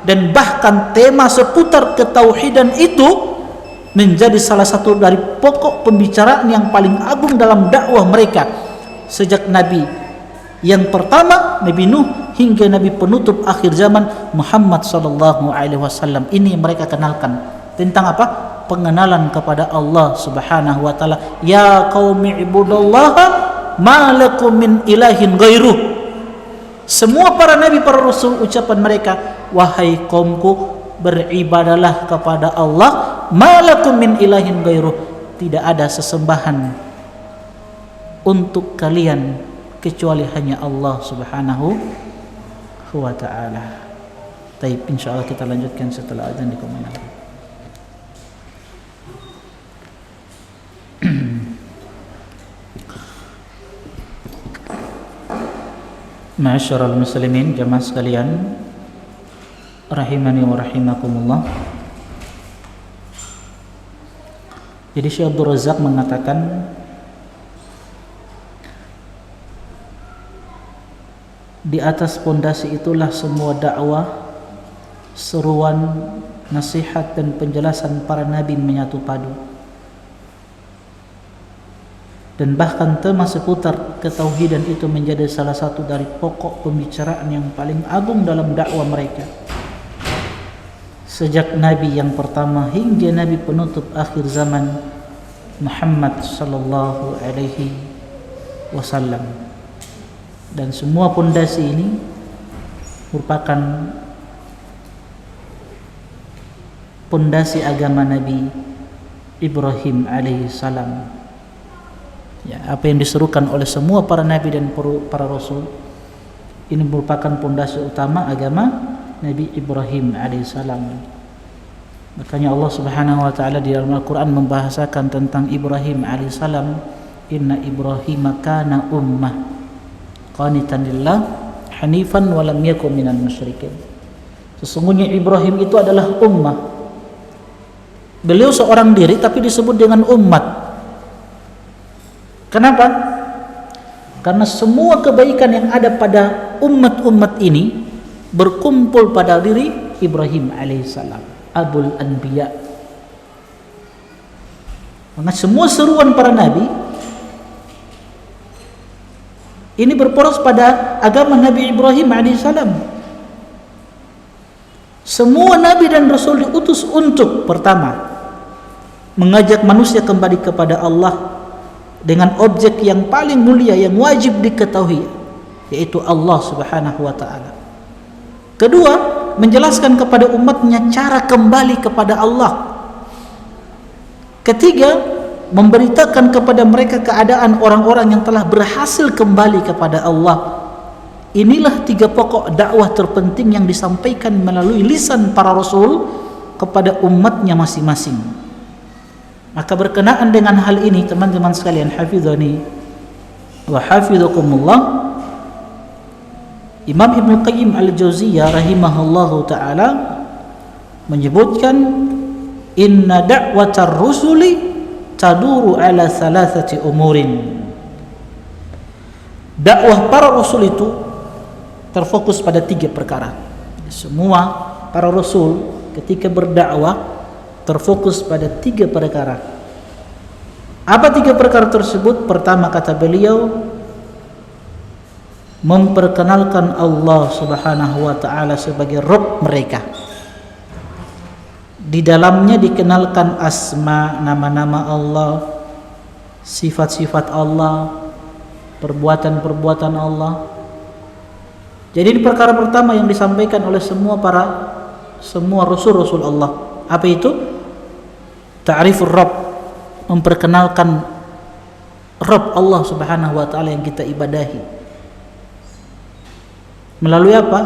dan bahkan tema seputar ketauhidan itu menjadi salah satu dari pokok pembicaraan yang paling agung dalam dakwah mereka, sejak nabi yang pertama Nabi Nuh hingga nabi penutup akhir zaman Muhammad sallallahu alaihi wasallam. Ini mereka kenalkan tentang apa? Pengenalan kepada Allah Subhanahu wa taala. Ya qaumi ibudallaha ma lakum min ilahin ghairuh. Semua para nabi, para rasul, ucapan mereka, wahai kaumku, beribadalah kepada Allah, ma lakum min ilahin ghairuh. Tidak ada sesembahan untuk kalian kecuali hanya Allah Subhanahu wa ta'ala. Baik, insyaallah kita lanjutkan setelah azan dikumandangkan. Ma'asyiral muslimin, jamaah sekalian rahimani wa rahimakumullah. Jadi Syekh Abdul Razak mengatakan, di atas pondasi itulah semua dakwah, seruan, nasihat dan penjelasan para nabi menyatu padu, dan bahkan tema seputar ketauhidan itu menjadi salah satu dari pokok pembicaraan yang paling agung dalam dakwah mereka, sejak nabi yang pertama hingga nabi penutup akhir zaman Muhammad sallallahu alaihi wasallam. Dan semua pondasi ini merupakan pondasi agama Nabi Ibrahim alaihissalam. Ya, apa yang diserukan oleh semua para nabi dan para rasul ini merupakan pondasi utama agama Nabi Ibrahim alaihissalam. Makanya Allah Subhanahu wa taala di dalam Al-Qur'an membahasakan tentang Ibrahim alaihissalam, inna Ibrahim kana ummah qanitan lillah hanifan wa lam yakun minal musyrikin. Sesungguhnya Ibrahim itu adalah ummah. Beliau seorang diri tapi disebut dengan umat. Kenapa? Karena semua kebaikan yang ada pada umat-umat ini berkumpul pada diri Ibrahim alaihissalam, Abul Anbiya. Maka semua seruan para nabi ini berporos pada agama Nabi Ibrahim alaihissalam. Semua nabi dan rasul diutus untuk pertama mengajak manusia kembali kepada Allah dengan objek yang paling mulia yang wajib diketahui, yaitu Allah Subhanahu wa taala. Kedua, menjelaskan kepada umatnya cara kembali kepada Allah. Ketiga, memberitakan kepada mereka keadaan orang-orang yang telah berhasil kembali kepada Allah. Inilah 3 pokok dakwah terpenting yang disampaikan melalui lisan para rasul kepada umatnya masing-masing. Maka berkenaan dengan hal ini teman-teman sekalian, hafizani wa hafizakumullah, Imam Ibnu Qayyim Al-Jauziyah rahimahullahu taala menyebutkan inna da'watar rusuli taduru ala thalathati umurin. Dakwah para rasul itu terfokus pada 3 perkara. Semua para rasul ketika berdakwah terfokus pada 3 perkara. Apa 3 perkara tersebut? Pertama, kata beliau, memperkenalkan Allah Subhanahu wa taala sebagai Rabb mereka. Di dalamnya dikenalkan asma, nama-nama Allah, sifat-sifat Allah, perbuatan-perbuatan Allah. Jadi ini perkara pertama yang disampaikan oleh semua rasul-rasul Allah. Apa itu? Ta'rifur Rabb, memperkenalkan Rabb Allah Subhanahu wa taala yang kita ibadahi. Melalui apa?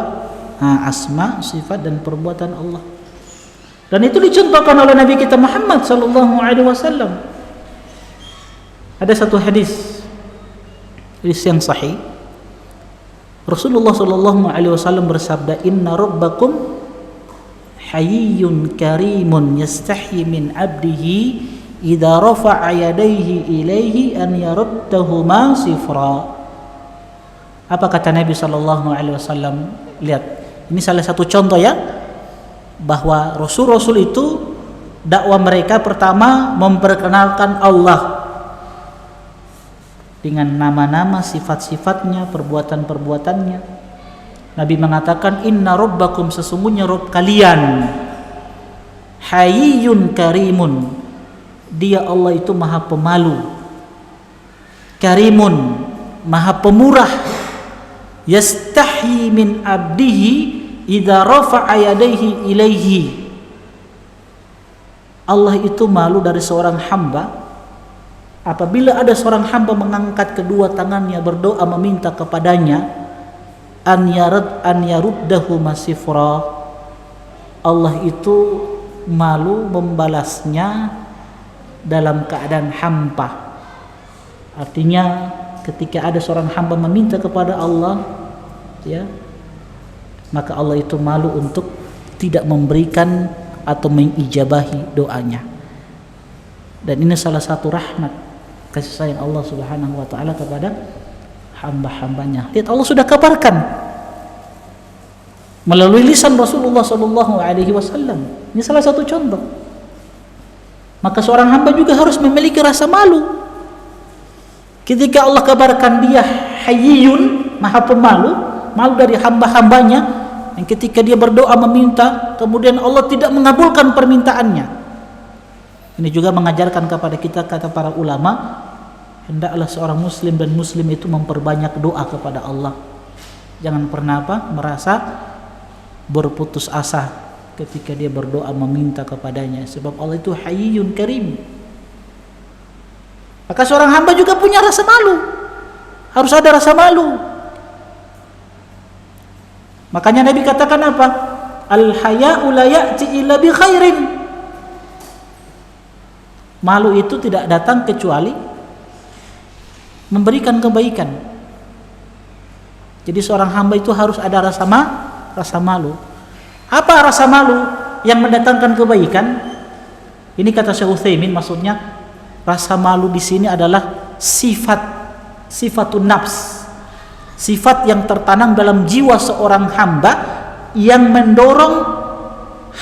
Asma, sifat dan perbuatan Allah. Dan itu dicontohkan oleh Nabi kita Muhammad sallallahu alaihi wasallam. Ada satu hadis yang sahih. Rasulullah sallallahu alaihi wasallam bersabda, "Inna rabbakum hayyun karimun yastahyi min 'abdihi idza rafa'a yadayhi ilaihi an yaruddahuma sifra." Apa kata Nabi sallallahu alaihi wasallam? Lihat, ini salah satu contoh ya, bahwa rasul-rasul itu dakwah mereka pertama memperkenalkan Allah dengan nama-nama, sifat-sifatnya, perbuatan-perbuatannya. Nabi mengatakan, inna rabbakum, sesungguhnya Rabb kalian, hayyun karimun, dia Allah itu maha pemalu, karimun, maha pemurah, yastahyi min abdihi idza rafa'a yadayhi ilaihi. Allah itu malu dari seorang hamba apabila ada seorang hamba mengangkat kedua tangannya berdoa meminta kepadanya, an yaruddahu masifra. Allah itu malu membalasnya dalam keadaan hampa. Artinya ketika ada seorang hamba meminta kepada Allah, ya, maka Allah itu malu untuk tidak memberikan atau mengijabahi doanya. Dan ini salah satu rahmat kasih sayang Allah Subhanahu wa taala kepada hamba-hambanya. Lihat, Allah sudah kabarkan melalui lisan Rasulullah sallallahu alaihi wasallam. Ini salah satu contoh. Maka seorang hamba juga harus memiliki rasa malu. Ketika Allah kabarkan dia hayyun, maha pemalu, malu dari hamba-hambanya, yang ketika dia berdoa meminta kemudian Allah tidak mengabulkan permintaannya. Ini juga mengajarkan kepada kita, kata para ulama, hendaklah seorang muslim dan muslim itu memperbanyak doa kepada Allah. Jangan pernah merasa berputus asa ketika dia berdoa meminta kepadanya, sebab Allah itu hayyun karim. Maka seorang hamba juga punya rasa malu, harus ada rasa malu. Makanya Nabi katakan apa? Al-haya'u la ya'ti illa bi khairin. Malu itu tidak datang kecuali memberikan kebaikan. Jadi seorang hamba itu harus ada rasa malu. Apa rasa malu yang mendatangkan kebaikan? Ini kata Syekh Utsaimin, maksudnya rasa malu di sini adalah sifatun nafs. Sifat yang tertanam dalam jiwa seorang hamba yang mendorong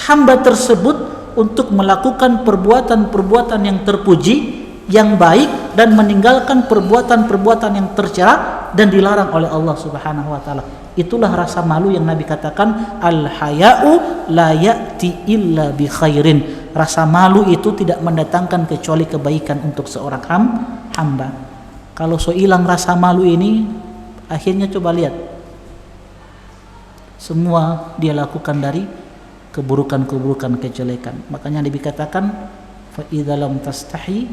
hamba tersebut untuk melakukan perbuatan-perbuatan yang terpuji, yang baik, dan meninggalkan perbuatan-perbuatan yang tercela dan dilarang oleh Allah Subhanahu wa taala. Itulah rasa malu yang Nabi katakan, al-haya'u la ya'ti illa bi khairin. Rasa malu itu tidak mendatangkan kecuali kebaikan untuk seorang hamba. Kalau so hilang rasa malu ini, akhirnya coba lihat, semua dia lakukan dari keburukan-keburukan, kejelekan. Makanya Nabi katakan, fa idza lam tastahi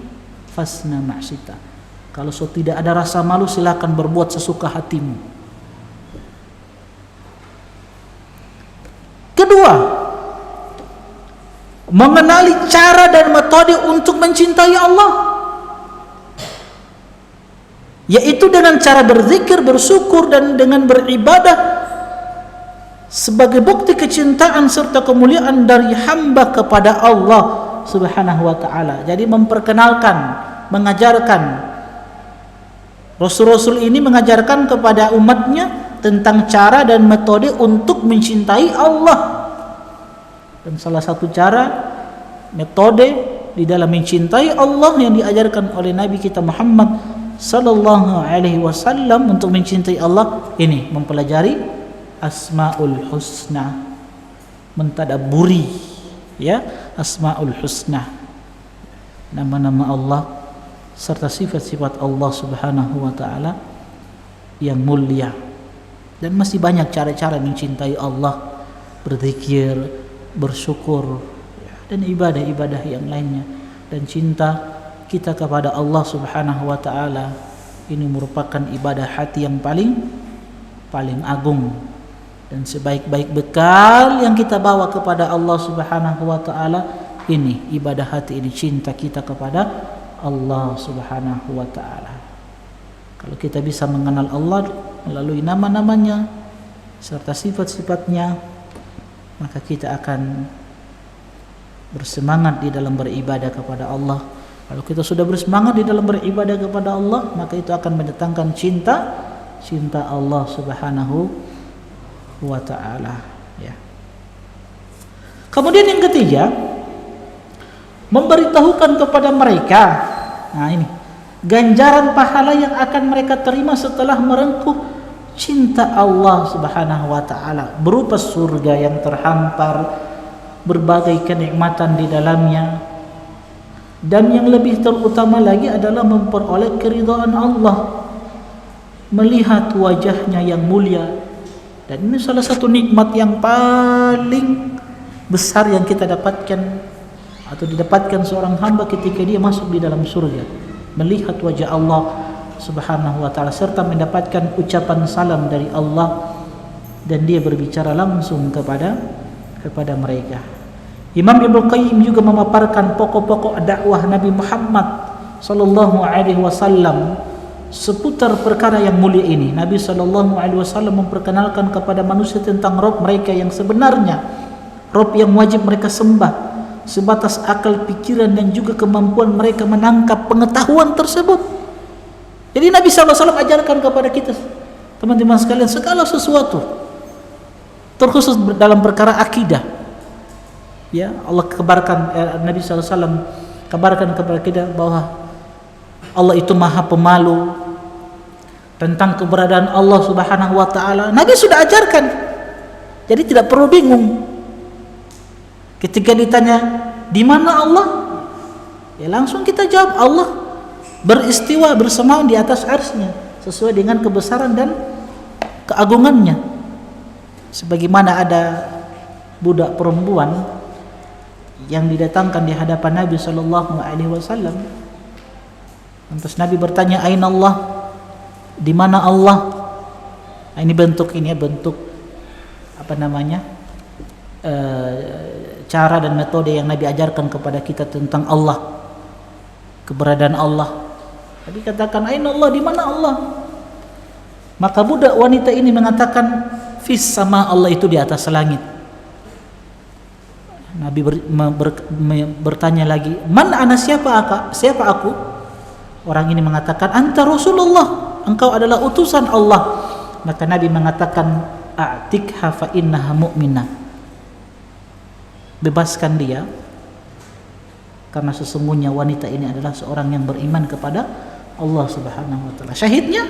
fasna ma'sita. Kalau so tidak ada rasa malu, silakan berbuat sesuka hatimu. Kedua, mengenali cara dan metode untuk mencintai Allah, yaitu dengan cara berzikir, bersyukur, dan dengan beribadah sebagai bukti kecintaan serta kemuliaan dari hamba kepada Allah Subhanahu wa ta'ala. Jadi memperkenalkan, mengajarkan, Rasul-Rasul ini mengajarkan kepada umatnya tentang cara dan metode untuk mencintai Allah. Dan salah satu cara, metode di dalam mencintai Allah yang diajarkan oleh Nabi kita Muhammad sallallahu alaihi wasallam untuk mencintai Allah ini mempelajari Asmaul Husna, mentadaburi ya Asmaul Husna, nama-nama Allah serta sifat-sifat Allah Subhanahu wa taala yang mulia. Dan masih banyak cara-cara mencintai Allah, berzikir, bersyukur, dan ibadah-ibadah yang lainnya. Dan cinta kita kepada Allah Subhanahu wa taala ini merupakan ibadah hati yang paling agung. Dan sebaik-baik bekal yang kita bawa kepada Allah Subhanahu wa taala ini ibadah hati ini, cinta kita kepada Allah Subhanahu wa taala. Kalau kita bisa mengenal Allah melalui nama-namanya serta sifat-sifatnya, maka kita akan bersemangat di dalam beribadah kepada Allah. Kalau kita sudah bersemangat di dalam beribadah kepada Allah, maka itu akan mendatangkan cinta Allah Subhanahu wa ta'ala ya. Kemudian yang ketiga, memberitahukan kepada mereka, nah ini ganjaran pahala yang akan mereka terima setelah merengkuh cinta Allah Subhanahu wa ta'ala, berupa surga yang terhampar, berbagai kenikmatan di dalamnya, dan yang lebih terutama lagi adalah memperoleh keridhaan Allah, melihat wajahnya yang mulia. Dan ini salah satu nikmat yang paling besar yang kita dapatkan atau didapatkan seorang hamba ketika dia masuk di dalam surga, melihat wajah Allah Subhanahu wa ta'ala serta mendapatkan ucapan salam dari Allah, dan dia berbicara langsung kepada mereka. Imam Ibnu Qayyim juga memaparkan pokok-pokok dakwah Nabi Muhammad sallallahu alaihi wasallam seputar perkara yang mulia ini. Nabi sallallahu alaihi wasallam memperkenalkan kepada manusia tentang Rabb mereka yang sebenarnya, Rabb yang wajib mereka sembah, sebatas akal, pikiran, dan juga kemampuan mereka menangkap pengetahuan tersebut. Jadi Nabi sallallahu alaihi wasallam ajarkan kepada kita teman-teman sekalian segala sesuatu, terkhusus dalam perkara akidah. Ya, Allah kabarkan, Nabi sallallahu alaihi wasallam kabarkan kepada kita bahwa Allah itu Maha Pemalu. Tentang keberadaan Allah Subhanahu wa ta'ala Nabi sudah ajarkan, jadi tidak perlu bingung. Ketika ditanya di mana Allah, ya langsung kita jawab Allah beristiwa bersama di atas arsy-Nya sesuai dengan kebesaran dan keagungannya. Sebagaimana ada budak perempuan yang didatangkan di hadapan Nabi sallallahu alaihi wasallam. Lantas Nabi bertanya, "Aina Allah?" Di mana Allah? Nah, ini bentuk cara dan metode yang Nabi ajarkan kepada kita tentang Allah, keberadaan Allah. Nabi katakan, "Aina Allah?" Di mana Allah? Maka budak wanita ini mengatakan, "Fis sama," Allah itu di atas langit. Nabi bertanya lagi, "Man ana?" Siapa aku? Orang ini mengatakan, "Anta Rasulullah." Engkau adalah utusan Allah. Maka Nabi mengatakan, "A'tikha fa innaha mu'minah." Bebaskan dia, karena sesungguhnya wanita ini adalah seorang yang beriman kepada Allah Subhanahu wa ta'ala. Syahidnya,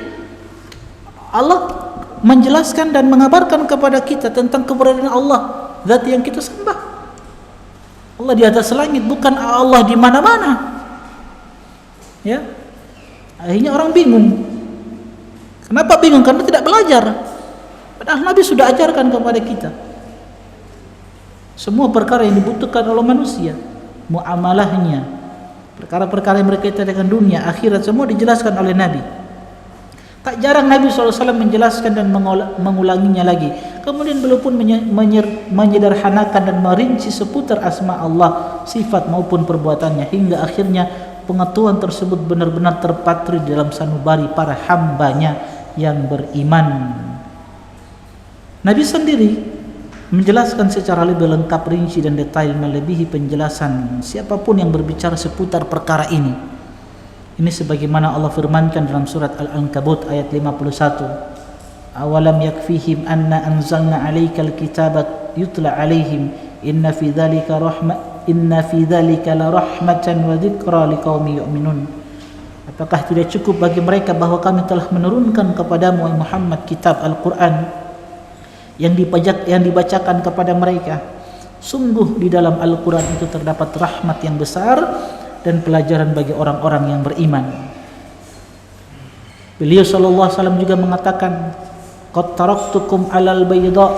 Allah menjelaskan dan mengabarkan kepada kita tentang keberadaan Allah, zat yang kita sembah. Allah di atas langit, bukan Allah di mana-mana. Ya. Akhirnya orang bingung. Kenapa bingung? Karena tidak belajar. Padahal Nabi sudah ajarkan kepada kita semua perkara yang dibutuhkan oleh manusia, muamalahnya, perkara-perkara yang berkaitan dengan dunia, akhirat, semua dijelaskan oleh Nabi. Tak jarang Nabi SAW menjelaskan dan mengulanginya lagi. Kemudian beliau pun menyederhanakan dan merinci seputar asma Allah, sifat maupun perbuatannya, hingga akhirnya pengetahuan tersebut benar-benar terpatri dalam sanubari para hambanya yang beriman. Nabi sendiri menjelaskan secara lebih lengkap, rinci dan detail, melebihi penjelasan siapapun yang berbicara seputar perkara ini. Ini sebagaimana Allah firmankan dalam surat Al-Ankabut ayat 51. Awalam yakfihim anna anzalna 'alaikal kitaba yutla 'alaihim inna fi dzalika la rahmatan wa dzikra liqaumin yu'minun. Apakah tidak cukup bagi mereka bahwa kami telah menurunkan kepadamu Muhammad kitab Al-Qur'an yang dibacakan kepada mereka? Sungguh di dalam Al-Qur'an itu terdapat rahmat yang besar dan pelajaran bagi orang-orang yang beriman. Beliau sallallahu alaihi wasallam juga mengatakan, qad taraktukum 'alal bayda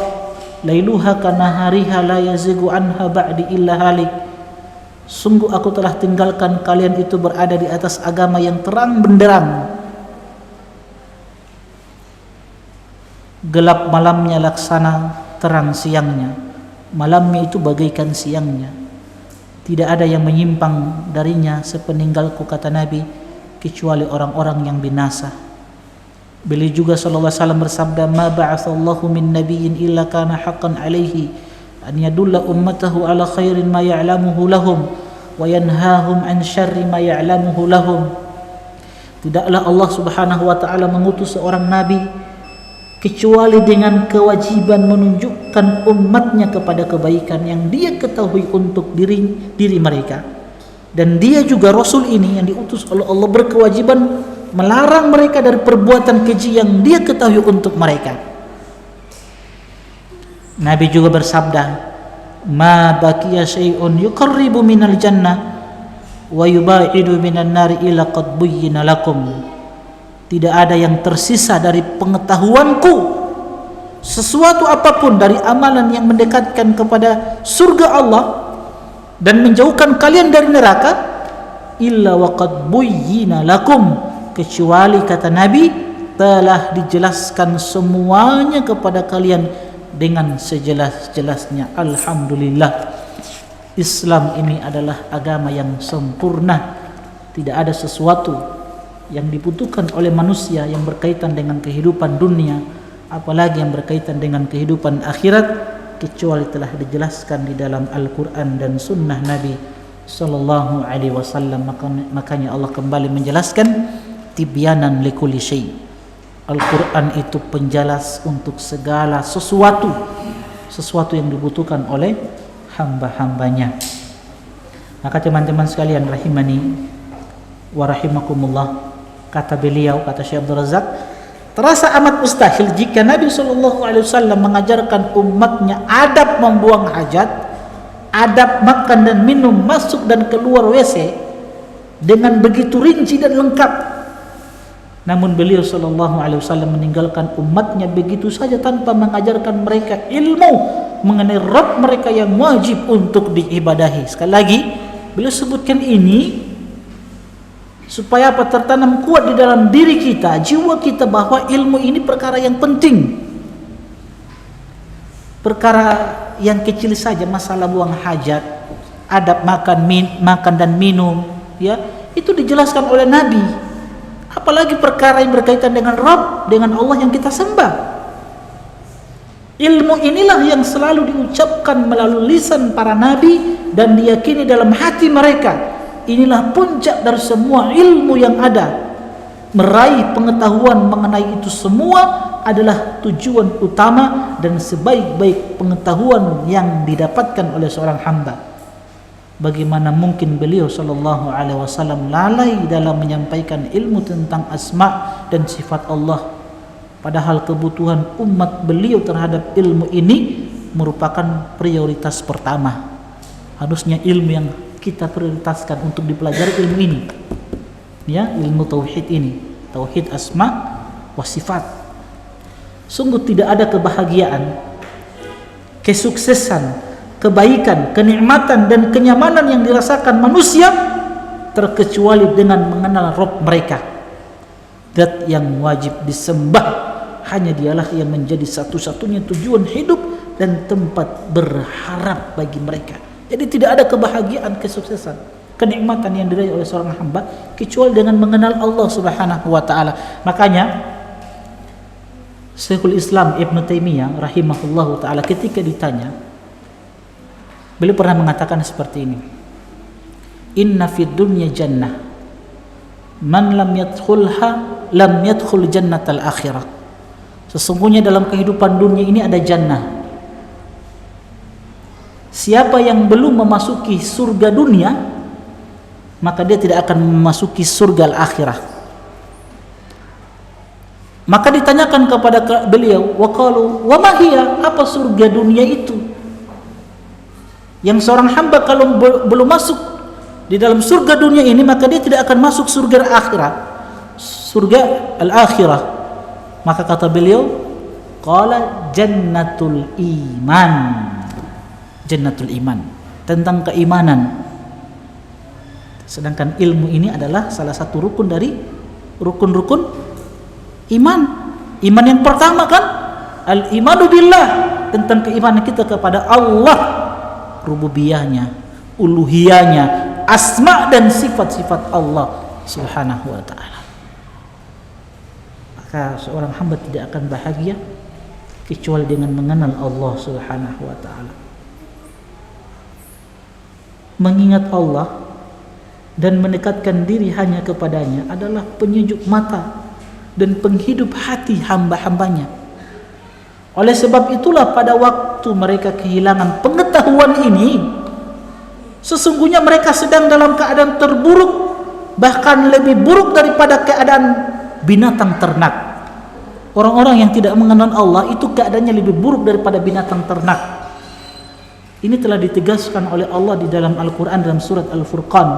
lailuha kanahariha la yazigu anha ba'di illa halik. Sungguh aku telah tinggalkan kalian itu berada di atas agama yang terang benderang, gelap malamnya laksana terang siangnya, malamnya itu bagaikan siangnya. Tidak ada yang menyimpang darinya sepeninggalku, kata Nabi, kecuali orang-orang yang binasa. Beliau juga sallallahu alaihi wasallam bersabda, ma ba'atsallahu min nabiyyin illa kana haqqan alaihi an yadulla ummatahu ala khairin ma ya'lamuhu lahum wa yanhahum an syarri ma ya'lamuhu lahum. Tidaklah Allah Subhanahu wa taala mengutus seorang nabi kecuali dengan kewajiban menunjukkan umatnya kepada kebaikan yang dia ketahui untuk diri mereka. Dan dia juga Rasul ini yang diutus oleh Allah berkewajiban melarang mereka dari perbuatan keji yang dia ketahui untuk mereka. Nabi juga bersabda, ma baqiya syai'un yuqarribu minal jannah wa yubaidu minan nari illa qad buyyina lakum. Tidak ada yang tersisa dari pengetahuanku, sesuatu apapun dari amalan yang mendekatkan kepada surga Allah dan menjauhkan kalian dari neraka, illa waqad buyyina lakum, kecuali kata Nabi telah dijelaskan semuanya kepada kalian dengan sejelas-jelasnya. Alhamdulillah, Islam ini adalah agama yang sempurna. Tidak ada sesuatu yang dibutuhkan oleh manusia yang berkaitan dengan kehidupan dunia, apalagi yang berkaitan dengan kehidupan akhirat, kecuali telah dijelaskan di dalam Al-Quran dan Sunnah Nabi Sallallahu Alaihi Wasallam. Makanya Allah kembali menjelaskan, tibyanan likulli syai'. Al-Quran itu penjelas untuk segala sesuatu yang dibutuhkan oleh hamba-hambanya. Maka teman-teman sekalian rahimani wa rahimakumullah, kata beliau, kata Syekh Abdul Razak, terasa amat mustahil jika Nabi SAW mengajarkan umatnya adab membuang hajat, adab makan dan minum, masuk dan keluar WC dengan begitu rinci dan lengkap. Namun beliau SAW meninggalkan umatnya begitu saja tanpa mengajarkan mereka ilmu mengenai Rabb mereka yang wajib untuk diibadahi. Sekali lagi beliau sebutkan ini supaya apa? Tertanam kuat di dalam diri kita, jiwa kita, bahwa ilmu ini perkara yang penting. Perkara yang kecil saja, masalah buang hajat, adab makan dan minum, ya, itu dijelaskan oleh Nabi. Apalagi perkara yang berkaitan dengan Rabb, dengan Allah yang kita sembah. Ilmu inilah yang selalu diucapkan melalui lisan para nabi dan diyakini dalam hati mereka. Inilah puncak dari semua ilmu yang ada. Meraih pengetahuan mengenai itu semua adalah tujuan utama dan sebaik-baik pengetahuan yang didapatkan oleh seorang hamba. Bagaimana mungkin beliau sallallahu alaihi wasallam lalai dalam menyampaikan ilmu tentang asma dan sifat Allah, padahal kebutuhan umat beliau terhadap ilmu ini merupakan prioritas pertama. Harusnya ilmu yang kita prioritaskan untuk dipelajari ilmu ini, ya, ilmu tauhid ini, tauhid asma wa sifat. Sungguh tidak ada kebahagiaan, kesuksesan, kebaikan, kenikmatan dan kenyamanan yang dirasakan manusia terkecuali dengan mengenal Rabb mereka. zat yang wajib disembah. Hanya dialah yang menjadi satu-satunya tujuan hidup dan tempat berharap bagi mereka. Jadi tidak ada kebahagiaan, kesuksesan, kenikmatan yang diraih oleh seorang hamba kecuali dengan mengenal Allah Subhanahu wa taala. Makanya Syekhul Islam Ibn Taimiyah rahimahullahu taala ketika ditanya, beliau pernah mengatakan seperti ini. Inna fid dunya jannah man lam yadkhulha lam yadkhul jannatal akhirah. Sesungguhnya dalam kehidupan dunia ini ada jannah. Siapa yang belum memasuki surga dunia, maka dia tidak akan memasuki surga al-akhirah. Maka ditanyakan kepada beliau, waqalu wa ma hiya, apa surga dunia itu? Yang seorang hamba kalau belum masuk di dalam surga dunia ini, maka dia tidak akan masuk surga al-akhirah. Surga al-akhirah. Maka kata beliau, qala jannatul iman. Jannatul iman, tentang keimanan. Sedangkan ilmu ini adalah salah satu rukun dari rukun-rukun iman. Iman yang pertama kan al-imanu billah, tentang keimanan kita kepada Allah, rububiyahnya, uluhiyahnya, asma dan sifat-sifat Allah Subhanahu wa taala. Maka seorang hamba tidak akan bahagia kecuali dengan mengenal Allah Subhanahu wa taala. Mengingat Allah dan mendekatkan diri hanya kepadanya adalah penyejuk mata dan penghidup hati hamba-hambanya. Oleh sebab itulah pada waktu mereka kehilangan pengetahuan ini, sesungguhnya mereka sedang dalam keadaan terburuk, bahkan lebih buruk daripada keadaan binatang ternak. Orang-orang yang tidak mengenal Allah itu keadaannya lebih buruk daripada binatang ternak. Ini telah ditegaskan oleh Allah di dalam Al-Quran dalam surat Al-Furqan.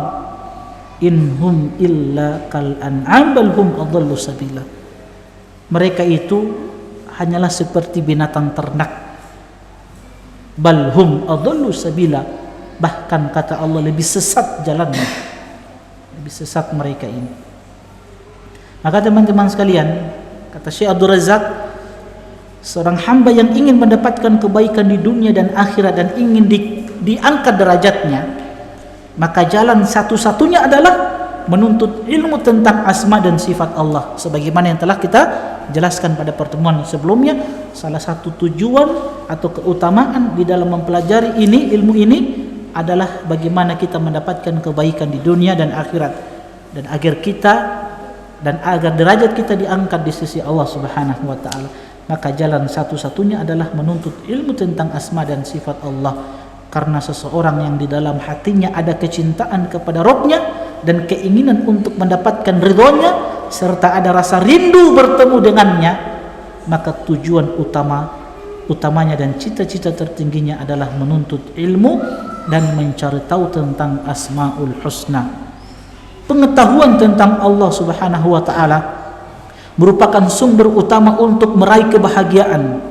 Inhum illa kal an'am bal hum adallu sabila. Mereka itu hanyalah seperti binatang ternak. Bal hum adallu sabila. Bahkan kata Allah lebih sesat jalannya. Lebih sesat mereka ini. Maka teman-teman sekalian, kata Syekh Abdul Razak, seorang hamba yang ingin mendapatkan kebaikan di dunia dan akhirat dan ingin diangkat derajatnya, maka jalan satu-satunya adalah menuntut ilmu tentang asma dan sifat Allah. Sebagaimana yang telah kita jelaskan pada pertemuan sebelumnya, salah satu tujuan atau keutamaan di dalam mempelajari ilmu ini adalah bagaimana kita mendapatkan kebaikan di dunia dan akhirat, dan agar derajat kita diangkat di sisi Allah Subhanahu wa taala. Maka jalan satu-satunya adalah menuntut ilmu tentang asma dan sifat Allah. Karena seseorang yang di dalam hatinya ada kecintaan kepada Rabb-nya dan keinginan untuk mendapatkan ridhonya serta ada rasa rindu bertemu dengannya, maka tujuan utamanya dan cita-cita tertingginya adalah menuntut ilmu dan mencari tahu tentang Asmaul Husna. Pengetahuan tentang Allah Subhanahu wa taala merupakan sumber utama untuk meraih kebahagiaan,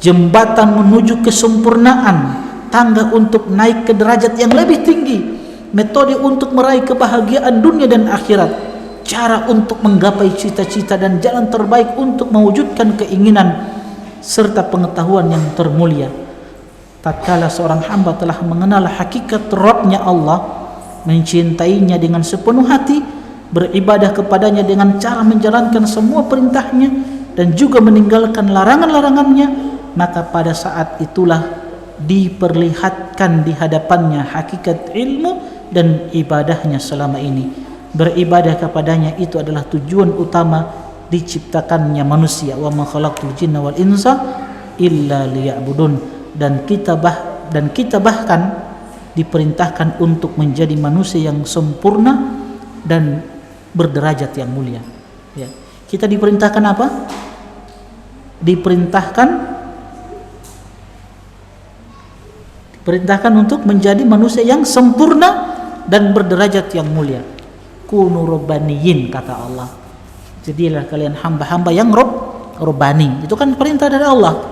jembatan menuju kesempurnaan, tangga untuk naik ke derajat yang lebih tinggi, metode untuk meraih kebahagiaan dunia dan akhirat, cara untuk menggapai cita-cita dan jalan terbaik untuk mewujudkan keinginan, serta pengetahuan yang termulia. Tatkala seorang hamba telah mengenal hakikat Rabb-nya Allah, mencintainya dengan sepenuh hati, beribadah kepadanya dengan cara menjalankan semua perintahnya dan juga meninggalkan larangan-larangannya, maka pada saat itulah diperlihatkan di hadapannya hakikat ilmu dan ibadahnya selama ini. Beribadah kepadanya itu adalah tujuan utama diciptakannya manusia. Wa ma khalaqtul jinna wal insa illa liya'budun. Dan kita bahkan diperintahkan untuk menjadi manusia yang sempurna dan berderajat yang mulia. Ya. Kita diperintahkan apa? Diperintahkan untuk menjadi manusia yang sempurna dan berderajat yang mulia. Kunu rabbaniyin, kata Allah. Jadilah kalian hamba-hamba yang rabbani. Itu kan perintah dari Allah.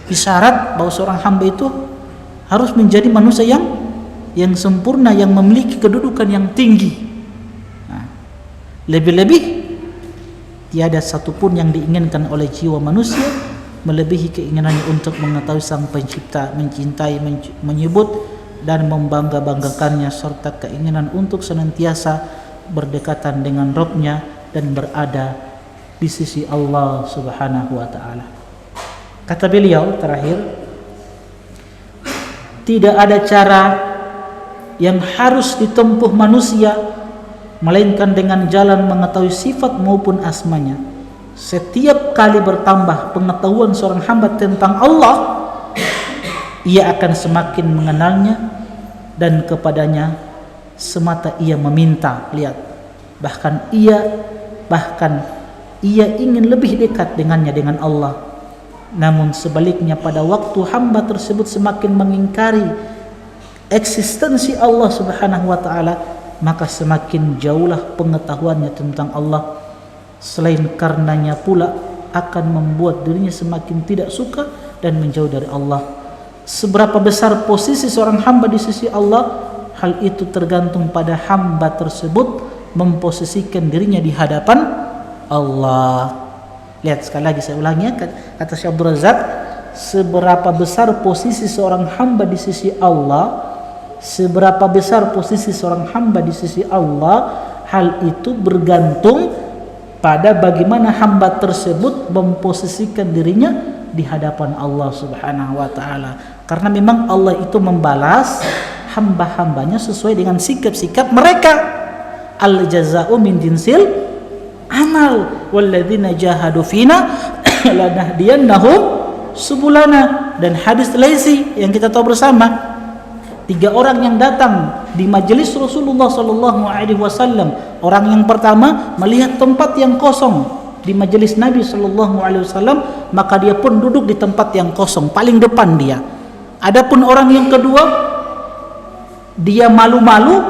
Isyarat bahwa seorang hamba itu harus menjadi manusia yang sempurna, yang memiliki kedudukan yang tinggi. Nah, lebih-lebih Tiada satupun yang diinginkan oleh jiwa manusia melebihi keinginannya untuk mengetahui Sang Pencipta, mencintai, menyebut dan membangga-banggakannya, serta keinginan untuk senantiasa berdekatan dengan Rabb-Nya dan berada di sisi Allah Subhanahu wa taala. Kata beliau terakhir, tidak ada cara yang harus ditempuh manusia melainkan dengan jalan mengetahui sifat maupun asmanya. Setiap kali bertambah pengetahuan seorang hamba tentang Allah, ia akan semakin mengenalnya dan kepadanya semata ia meminta. Lihat, bahkan ia ingin lebih dekat dengannya, dengan Allah. Namun sebaliknya, pada waktu hamba tersebut semakin mengingkari eksistensi Allah Subhanahu wa taala, maka semakin jauhlah pengetahuannya tentang Allah. Selain karenanya pula akan membuat dirinya semakin tidak suka dan menjauh dari Allah. Seberapa besar posisi seorang hamba di sisi Allah, hal itu tergantung pada hamba tersebut memposisikan dirinya di hadapan Allah. Lihat sekali lagi, saya ulangi, kata Syekh Abdul Razak, seberapa besar posisi seorang hamba di sisi Allah, seberapa besar posisi seorang hamba di sisi Allah, hal itu bergantung pada bagaimana hamba tersebut memposisikan dirinya di hadapan Allah Subhanahu wa taala. Karena memang Allah itu membalas hamba-hambanya sesuai dengan sikap-sikap mereka. Al jazaa'u min jinsil amal, walladzina jahadu fina lanahdiyannahum subulana. Dan hadis laisi yang kita tahu bersama, 3 orang yang datang di majelis Rasulullah sallallahu alaihi wasallam. Orang yang pertama melihat tempat yang kosong di majelis Nabi sallallahu alaihi wasallam, maka dia pun duduk di tempat yang kosong, paling depan dia. Adapun orang yang kedua, dia malu-malu,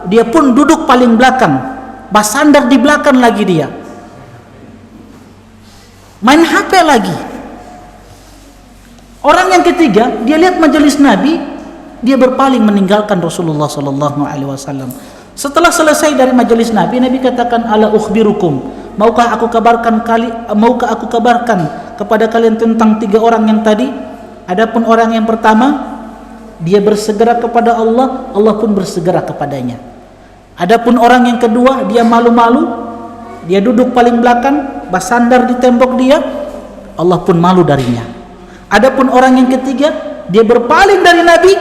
dia pun duduk paling belakang, bersandar di belakang lagi dia. Main HP lagi. Orang yang ketiga, dia lihat majelis Nabi, dia berpaling meninggalkan Rasulullah sallallahu alaihi wasallam. Setelah selesai dari majelis Nabi, Nabi katakan, ala ukhbirukum, maukah aku kabarkan kepada kalian tentang 3 orang yang tadi? Adapun orang yang pertama, dia bersegera kepada Allah, Allah pun bersegera kepadanya. Adapun orang yang kedua, dia malu-malu, dia duduk paling belakang, bersandar di tembok dia, Allah pun malu darinya. Adapun orang yang ketiga, dia berpaling dari Nabi,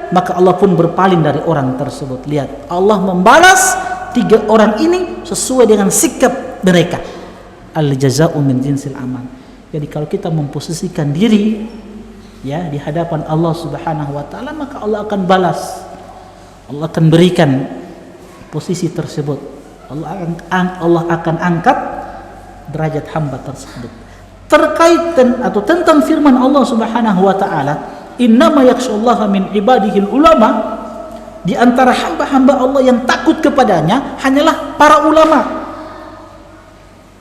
maka Allah pun berpaling dari orang tersebut. Lihat, Allah membalas 3 orang ini sesuai dengan sikap mereka. Al jazaa'u min jinsil amal. Jadi kalau kita memposisikan diri ya di hadapan Allah Subhanahu wa taala, maka Allah akan balas. Allah akan berikan posisi tersebut. Allah akan angkat derajat hamba tersebut. Terkait atau tentang firman Allah Subhanahu wa taala, innama yakhsyallaha min ibadihil ulama, di antara hamba-hamba Allah yang takut kepadanya hanyalah para ulama.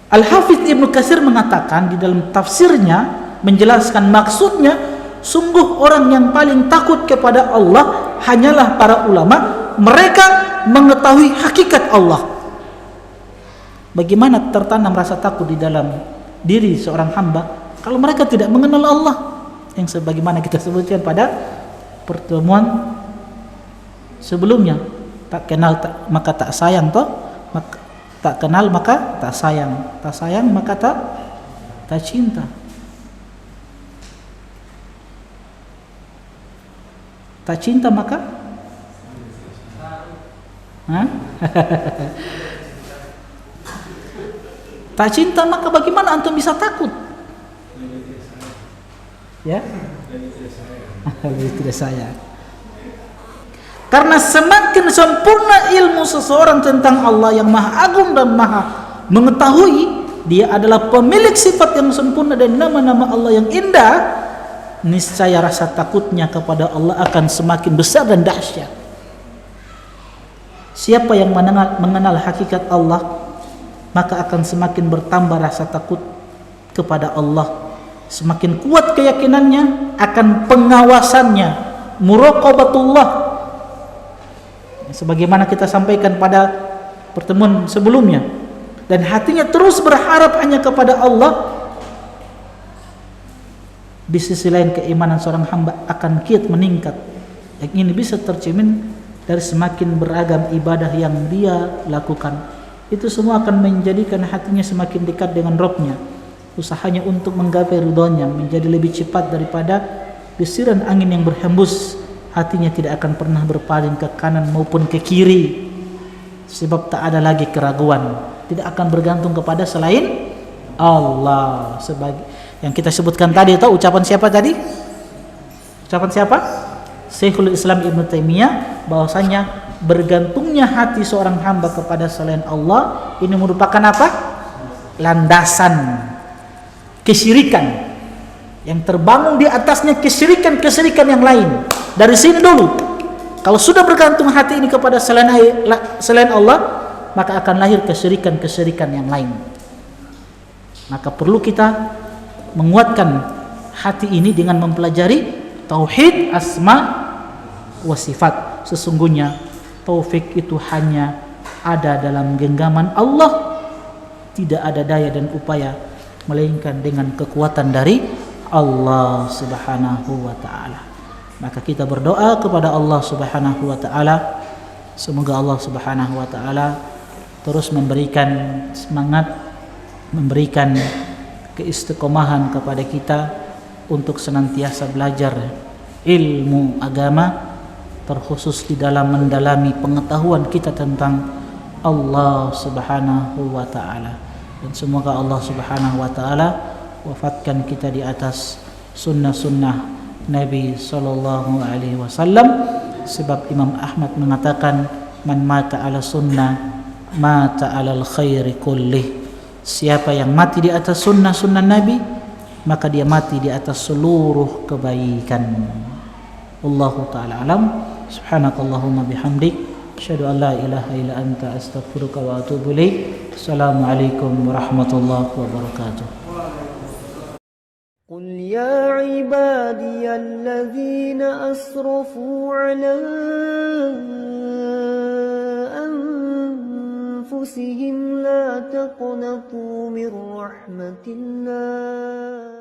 Al-Hafidz Ibnu Katsir mengatakan di dalam tafsirnya, menjelaskan maksudnya, sungguh orang yang paling takut kepada Allah hanyalah para ulama. Mereka mengetahui hakikat Allah. Bagaimana tertanam rasa takut di dalam diri seorang hamba kalau mereka tidak mengenal Allah? Yang sebagaimana kita sebutkan pada pertemuan sebelumnya, tak kenal maka tak sayang toh, tak kenal maka tak sayang, tak sayang maka tak cinta. Tak cinta maka tak cinta maka bagaimana antum bisa takut? Ya, lebih tidak sayang. Karena semakin sempurna ilmu seseorang tentang Allah yang Maha Agung dan Maha Mengetahui, dia adalah pemilik sifat yang sempurna dan nama-nama Allah yang indah, niscaya rasa takutnya kepada Allah akan semakin besar dan dahsyat. Siapa yang mengenal hakikat Allah, maka akan semakin bertambah rasa takut kepada Allah. Semakin kuat keyakinannya akan pengawasannya, muraqabatullah. Sebagaimana kita sampaikan pada pertemuan sebelumnya, dan hatinya terus berharap hanya kepada Allah, di sisi lain keimanan seorang hamba akan kiat meningkat. Yang ini bisa tercermin dari semakin beragam ibadah yang dia lakukan. Itu semua akan menjadikan hatinya semakin dekat dengan Rabb-Nya. Usahanya untuk menggapai ridhonya menjadi lebih cepat daripada desiran angin yang berhembus. Hatinya tidak akan pernah berpaling ke kanan maupun ke kiri, sebab tak ada lagi keraguan, tidak akan bergantung kepada selain Allah. Sebagai yang kita sebutkan tadi, tahu ucapan siapa tadi? Ucapan siapa? Syekhul Islam Ibn Taimiyah, bahwasanya bergantungnya hati seorang hamba kepada selain Allah ini merupakan apa? Landasan kesyirikan yang terbangun di atasnya kesyirikan yang lain. Dari sini dulu, kalau sudah bergantung hati ini kepada selain Allah, maka akan lahir kesyirikan yang lain. Maka perlu kita menguatkan hati ini dengan mempelajari tauhid asma wa sifat. Sesungguhnya taufik itu hanya ada dalam genggaman Allah, tidak ada daya dan upaya melainkan dengan kekuatan dari Allah Subhanahu wa ta'ala. Maka kita berdoa kepada Allah Subhanahu wa ta'ala, semoga Allah Subhanahu wa ta'ala terus memberikan semangat, memberikan keistiqomahan kepada kita untuk senantiasa belajar ilmu agama, terkhusus di dalam mendalami pengetahuan kita tentang Allah Subhanahu wa ta'ala. Dan semoga Allah Subhanahu wa ta'ala wafatkan kita di atas sunnah-sunnah Nabi sallallahu alaihi wasallam, sebab Imam Ahmad mengatakan, man mata ala sunnah mata alal khairi kullih. Siapa yang mati di atas sunnah-sunnah Nabi, maka dia mati di atas seluruh kebaikan. Wallahu ta'ala alam. Subhanakallahumma bihamdik, asyhadu an la ilaha illa anta, astaghfiruka wa atubu ilaik. Assalamualaikum warahmatullahi wabarakatuh. قل يا عبادي الذين أسرفوا على أنفسهم لا تقنطوا من رحمة الله